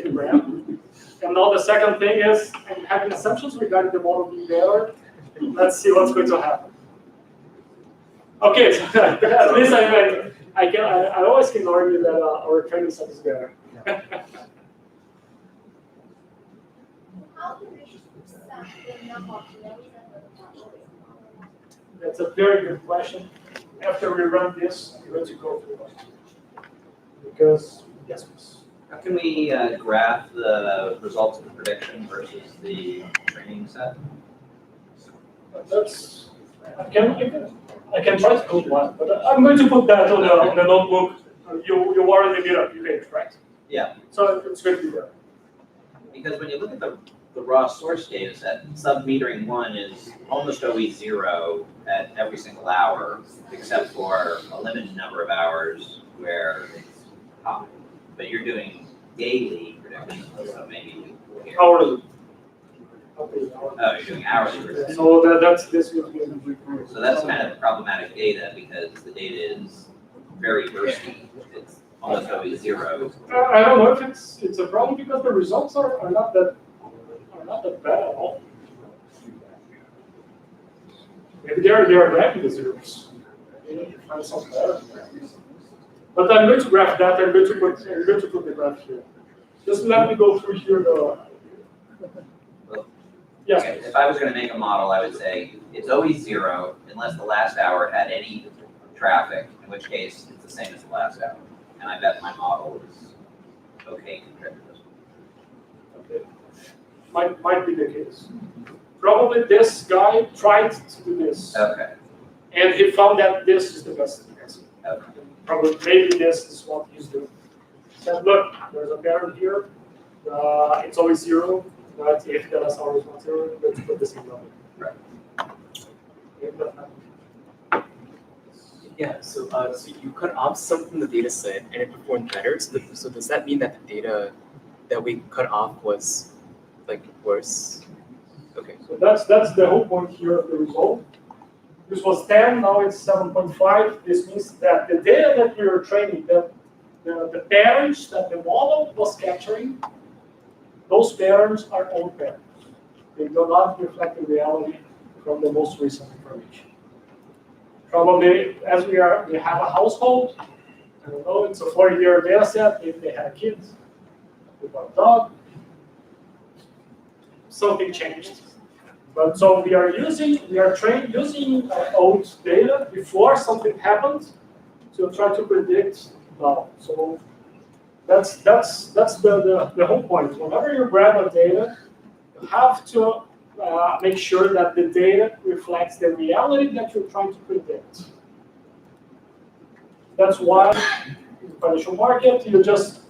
kilogram. And now the second thing is I'm having assumptions regarding the model being better. Let's see what's going to happen. Okay, so at least I always can argue that our training set is better. That's a very good question. After we run this, I'm going to go through it. Because, yes, please. How can we graph the results of the prediction versus the training set? That's, I can try to code one, but I'm going to put that on the notebook. You already did a page, right? Yeah. So it's going to be there. Because when you look at the raw source data set, sub-metering 1 is almost always 0 at every single hour, except for a limited number of hours where it's high. But you're doing daily predictions, so maybe Hourly. Oh, you're doing hourly predictions. So that's this would be. So that's kind of problematic data because the data is very bursty. It's almost always 0. I don't know if it's a problem because the results are not that bad at all. Maybe they are grabbing the zeros. Maybe find something better. But I'm going to graph that. I'm going to put the graph here. Just let me go through here Yes. Okay, if I was going to make a model, I would say it's always 0 unless the last hour had any traffic, in which case it's the same as the last hour. And I bet my model is okay compared to this one. Okay. Might be the case. Probably this guy tried to do this. Okay. And he found that this is the best answer. Okay. Probably maybe this is what he's doing. Said, look, there's a pattern here. It's always 0. But if the last hour is not 0, let's put this in number. Right. Yeah, so you cut off some from the data set and it performed better. So does that mean that the data that we cut off was like worse? Okay. So that's the whole point here of the result. This was 10, now it's 7.5. This means that the data that we were training, the patterns that the model was capturing, those patterns are old patterns. They do not reflect the reality from the most recent information. Probably, as we have a household, I don't know, it's a 40-year data set, if they had kids, with a dog, something changed. But so we are trained using old data before something happened to try to predict now. So that's the whole point. Whenever you grab a data, you have to make sure that the data reflects the reality that you're trying to predict. That's why in the financial market you just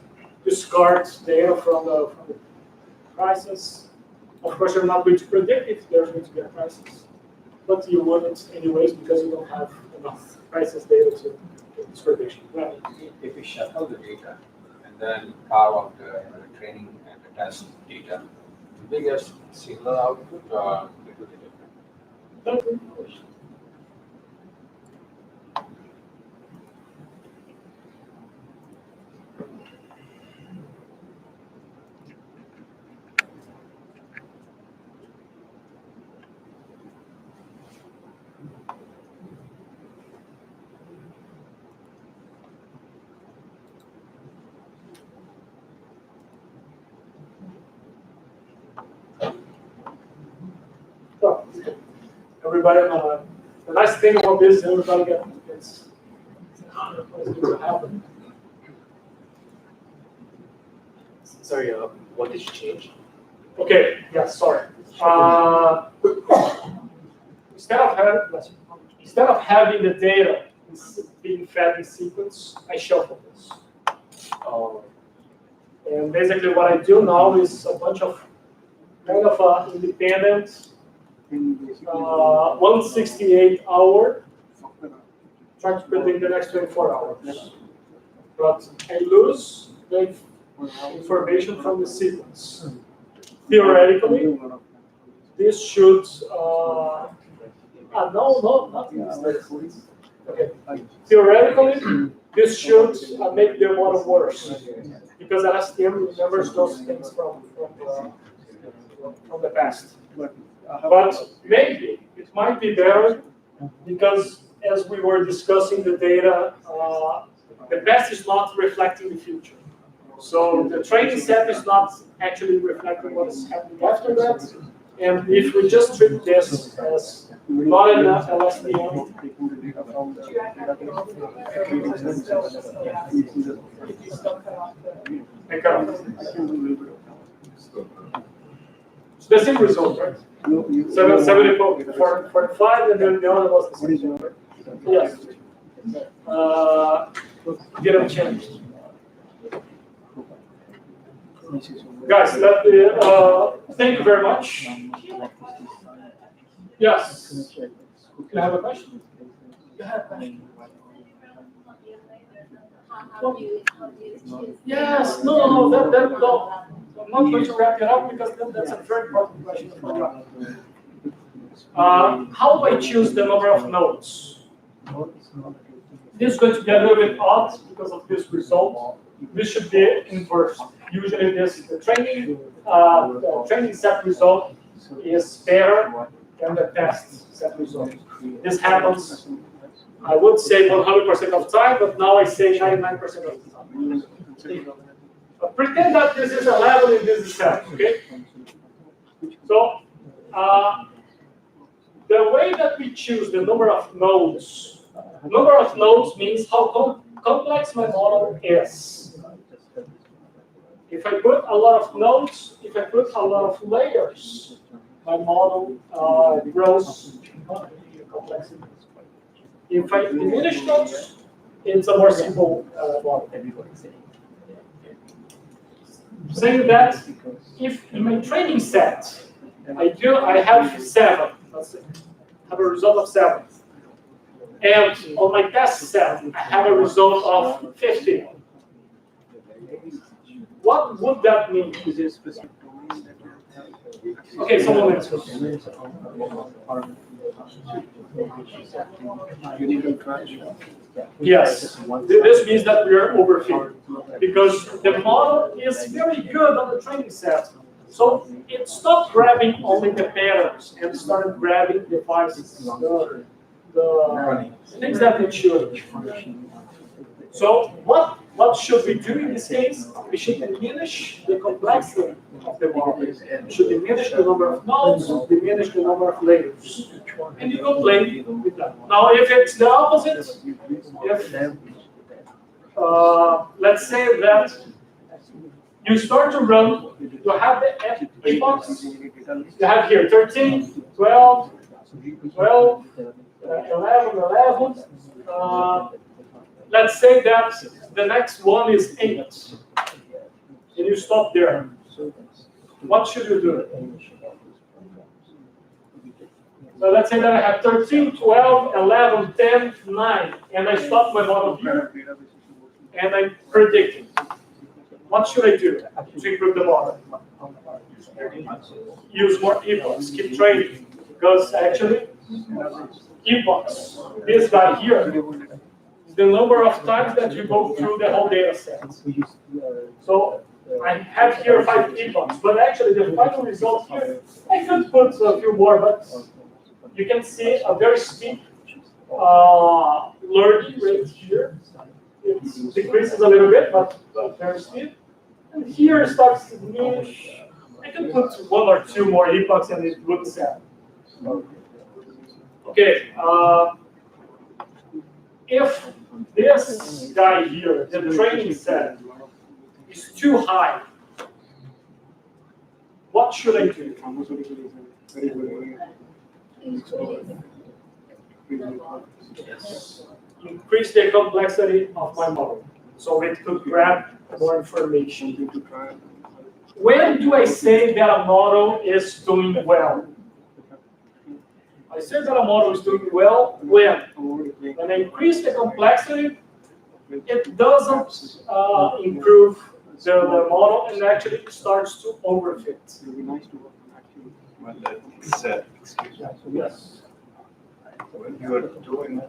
discard data from the prices. Of course, you're not going to predict if there's going to be a crisis, but you wouldn't anyways because you don't have enough crisis data to make this prediction. Right. If we shuffle the data and then carve out the training and the test data, do we get similar output or it will be different? So, everybody, the nice thing about this is everybody gets what's going to happen. Sorry, what did you change? Okay, yeah, sorry. Instead of having the data being fed in sequence, I shuffle this. And basically what I do now is a bunch of kind of independent 168 hour, trying to predict the next 24 hours. But I lose the information from the sequence. Theoretically, this should, not in this. Okay. Theoretically, this should make the model worse. because LSTM remembers those things from the past. But maybe it might be better because as we were discussing the data, the past is not reflecting the future. So the training set is not actually reflecting what is happening after that. And if we just treat this as not enough LSTM, it's the same result, right? 45, and then the other was the same, right? Yes. Didn't change. Guys, thank you very much. Yes. You have a question? Yes. No. No. I'm not going to wrap it up because that's a very important question for you. How do I choose the number of nodes? This is going to be a little bit odd because of this result. This should be inverse. Usually, the training set result is better than the test set result. This happens, I would say 100% of the time, but now I say 99% of the time. But pretend that this is 11 and this is 7, okay? So, the way that we choose the number of nodes means how complex my model is. If I put a lot of nodes, if I put a lot of layers, my model grows in complexity. If I diminish nodes, it's a more simple model. Saying that, if in my training set, I have 7, let's say, I have a result of 7. And on my test set, I have a result of 50. What would that mean? Okay, someone answer. Yes, this means that we are overfitting because the model is very good on the training set. So it stopped grabbing only the patterns and started grabbing the devices, the things that it should. So what should we do in this case? We should diminish the complexity of the model. We should diminish the number of nodes, diminish the number of layers. And you go play with that. Now, if it's the opposite, if let's say that you start to run, you have the epochs, you have here 13, 12, 11, 11. Let's say that the next one is 8, and you stop there. What should you do? So let's say that I have 13, 12, 11, 10, 9, and I stop my model here, and I'm predicting. What should I do to improve the model? Use more epochs, keep training, because actually, epochs, this guy here, the number of times that you go through the whole data set. So I have here 5 epochs, but actually the final result here, I could put a few more, but you can see a very steep learning rate here. It decreases a little bit, but very steep. And here it starts to diminish. I could put 1 or 2 more epochs and it would set. Okay. If this guy here, the training set, is too high, what should I do? Yes. Increase the complexity of my model so it could grab more information. When do I say that a model is doing well? I say that a model is doing well when I increase the complexity, it doesn't improve the model and actually starts to overfit. When that set, Yes. when you are doing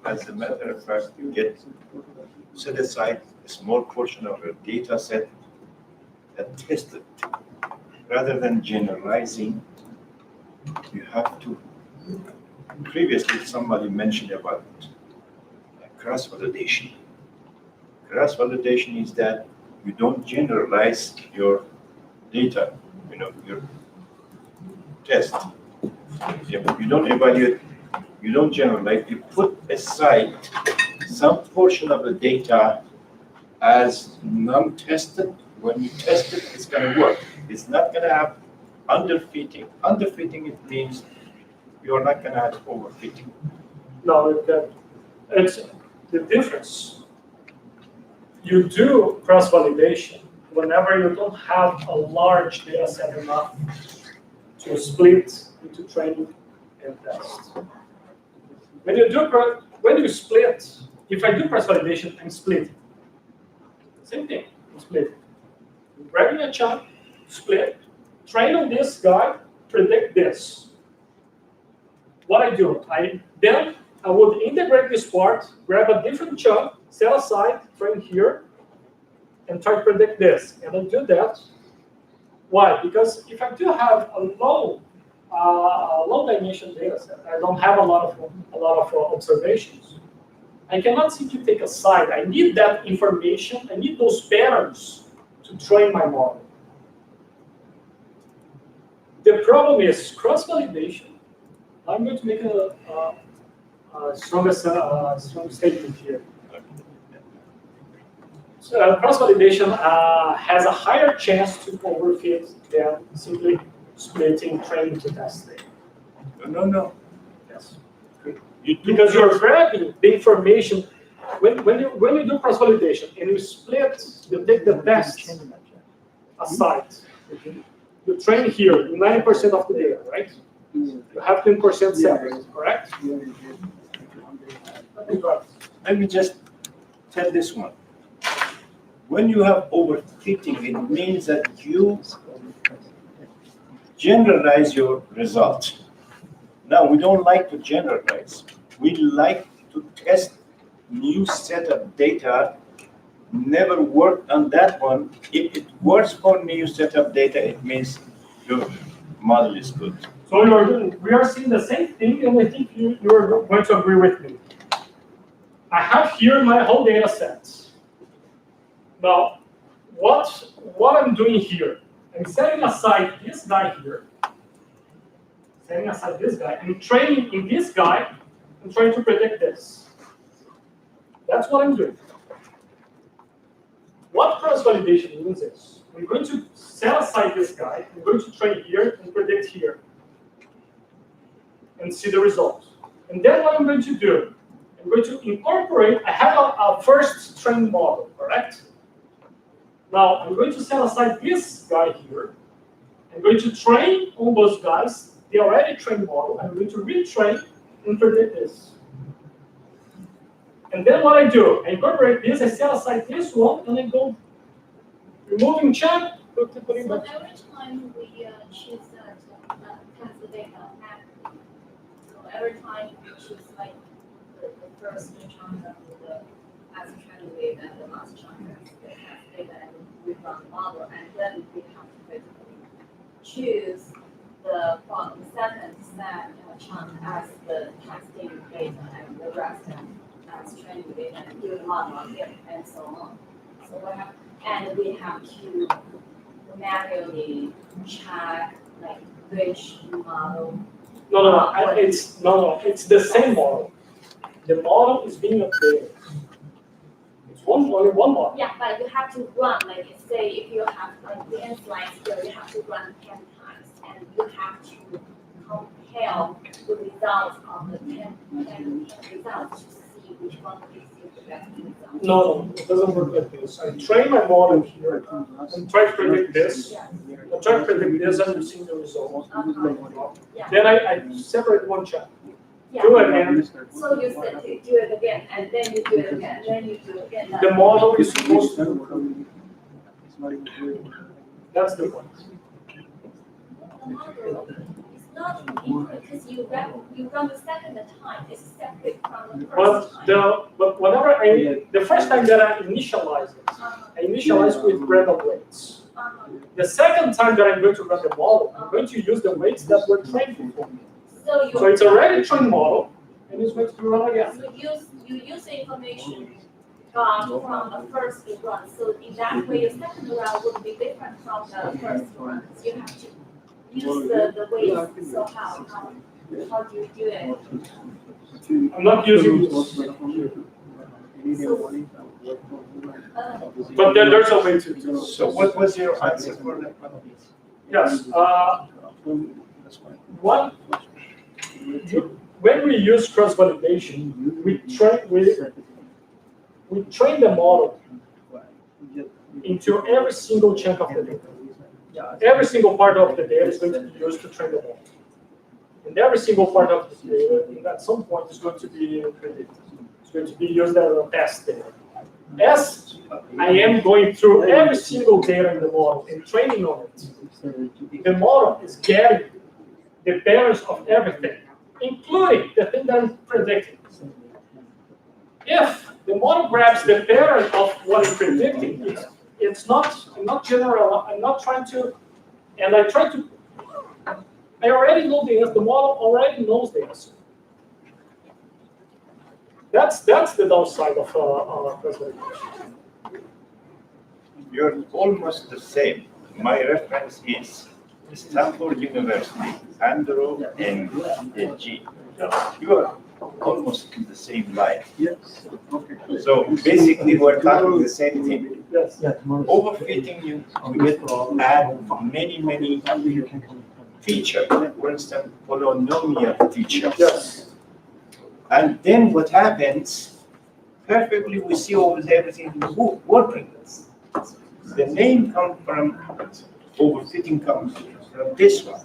as a matter of fact, you get set aside a small portion of your data set and test it. Rather than generalizing, you have to, previously somebody mentioned about cross-validation. Cross-validation is that you don't generalize your data, your test. You don't evaluate, you don't generalize, you put aside some portion of the data as non-tested. When you test it, it's going to work. It's not going to have underfitting. Underfitting, it means you're not going to have overfitting. No, it's the difference. You do cross-validation whenever you don't have a large data set enough to split into training and test. When you split, if I do cross-validation, I'm splitting. Same thing, I'm splitting. I'm grabbing a chunk, split, train on this guy, predict this. What I do, then I would integrate this part, grab a different chunk, set aside, train here, and try to predict this. And I do that. Why? Because if I do have a low dimension data set, I don't have a lot of observations, I cannot simply take a side. I need that information. I need those patterns to train my model. The problem is cross-validation. I'm going to make a strong statement here. So cross-validation has a higher chance to overfit than simply splitting training to testing. No. Yes. Because you're grabbing the information when you do cross-validation and you split, you take the best aside. You train here 90% of the data, right? You have 10% separate, correct? Let me just tell this one. When you have overfitting, it means that you generalize your result. Now, we don't like to generalize. We like to test new set of data, never worked on that one. If it works for new set of data, it means your model is good. So we are seeing the same thing, and I think you are going to agree with me. I have here my whole data set. Now, what I'm doing here, I'm setting aside this guy here, I'm training in this guy, I'm trying to predict this. That's what I'm doing. What cross-validation means is, I'm going to set aside this guy, I'm going to train here and predict here, and see the result. And then what I'm going to do, I'm going to incorporate, I have a first trained model, correct? Now, I'm going to set aside this guy here. I'm going to train on those guys, the already trained model. I'm going to retrain and predict this. And then what I do, I incorporate this, I set aside this one, and I go removing check. So every time we choose that test the data accurately, so every time we choose like the first chunk of the as training data and the last chunk as the test data, and we run the model, and then we have to basically choose the second set chunk as the testing data and the rest as training data, and do the model again, and so on. So we have to manually check like which model. It's the same model. The model is being updated. It's only one model. Yeah, but you have to run, like say if you have like 10 slides here, you have to run 10 times, and you have to compare the results of the 10 results to see which one gives you the best result. No, it doesn't work like this. I train my model here and try to predict this. I try to predict this, and you see the result. Then I separate one chunk. Yeah. Do it again. So you said to do it again, and then you do it again, and then you do it again. The model is supposed to. That's the point. The model is not because you run the second time. It's separate from the But first time. but whenever the first time that I initialize it, I initialize with random weights. The second time that I'm going to run the model, I'm going to use the weights that were trained before. So it's already trained model, and it's going to be run again. So you use the information got from the first run. So in that way, the second run would be different from the first run. So you have to use the weights. So how do you do it? I'm not using this. But then there's a way to do it. So what was your answer for that? Yes. When we use cross-validation, we train the model into every single chunk of the data. Every single part of the data is going to be used to train the model. And every single part of the data, at some point, is going to be predicted. It's going to be used as a test data. As I am going through every single data in the model and training on it, the model is getting the patterns of everything, including the thing that I'm predicting. If the model grabs the pattern of what I'm predicting, I'm not general, I'm not trying to, and I already know the answer, the model already knows the answer. That's the downside of cross-validation. You're almost the same. My reference is Stanford University, Andrew and G. You are almost in the same line. Yes. Okay. So basically, we're talking the same thing. Yes. Overfitting, you will add many features. For instance, polynomial features. Yes. And then what happens? Perfectly, we see everything working. The name comes from overfitting comes from this one.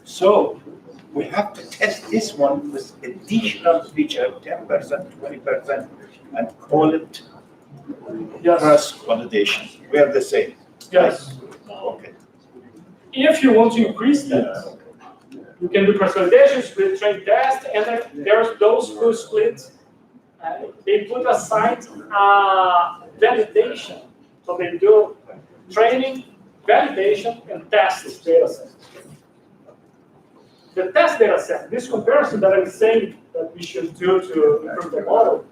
So we have to test this one with additional feature, 10%, 20%, and call it cross-validation. We are the same. Yes. Okay. If you want to increase that, you can do cross-validation, split train test, and then there's those who split. They put aside validation. So they do training, validation, and test data set. The test data set, this comparison that I'm saying that we should do to improve the model,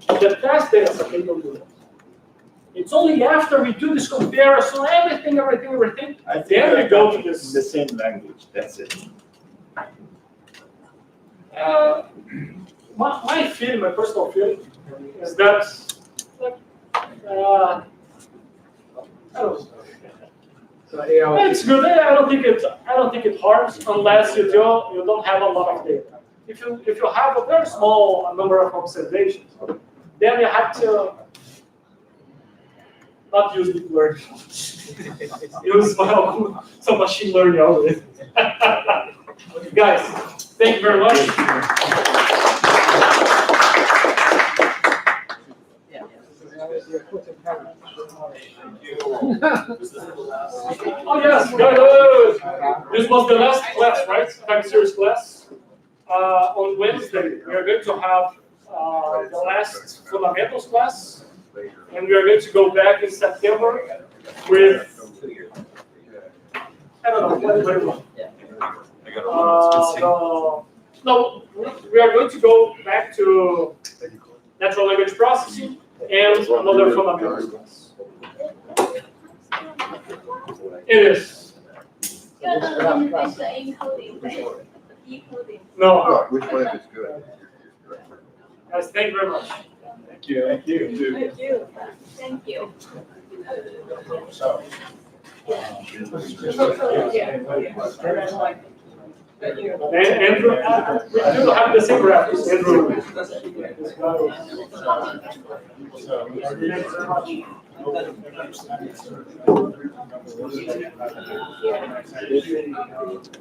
the test data set, they don't do that. It's only after we do this comparison, everything, then we go to this. The same language, that's it. My feeling, my personal feeling, is that I don't know. It's good. I don't think it harms unless you don't have a lot of data. If you have a very small number of observations, then you have to not use deep learning. Use some machine learning algorithm. Guys, thank you very much. Oh yes, good. This was the last class, right? Time series class. On Wednesday, we are going to have the last fundamentals class, and we are going to go back in September with I don't know. No, we are going to go back to natural language processing and another fundamentals class. It is. No. Which one is good? Guys, thank you very much. Thank you. Thank you. Thank you. Thank you. So. Andrew, we do have the same graphics. Andrew.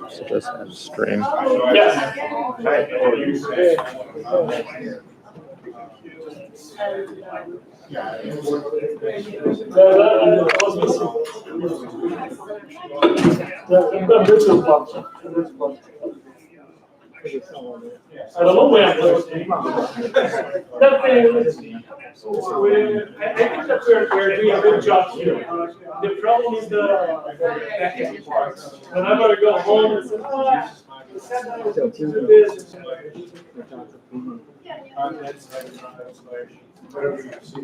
So just end stream. Yes. I don't know where I'm going. I think that we're doing a good job here. The problem is the technical part. When I gotta go home and say, oh, the setup is to do this. Whatever you see.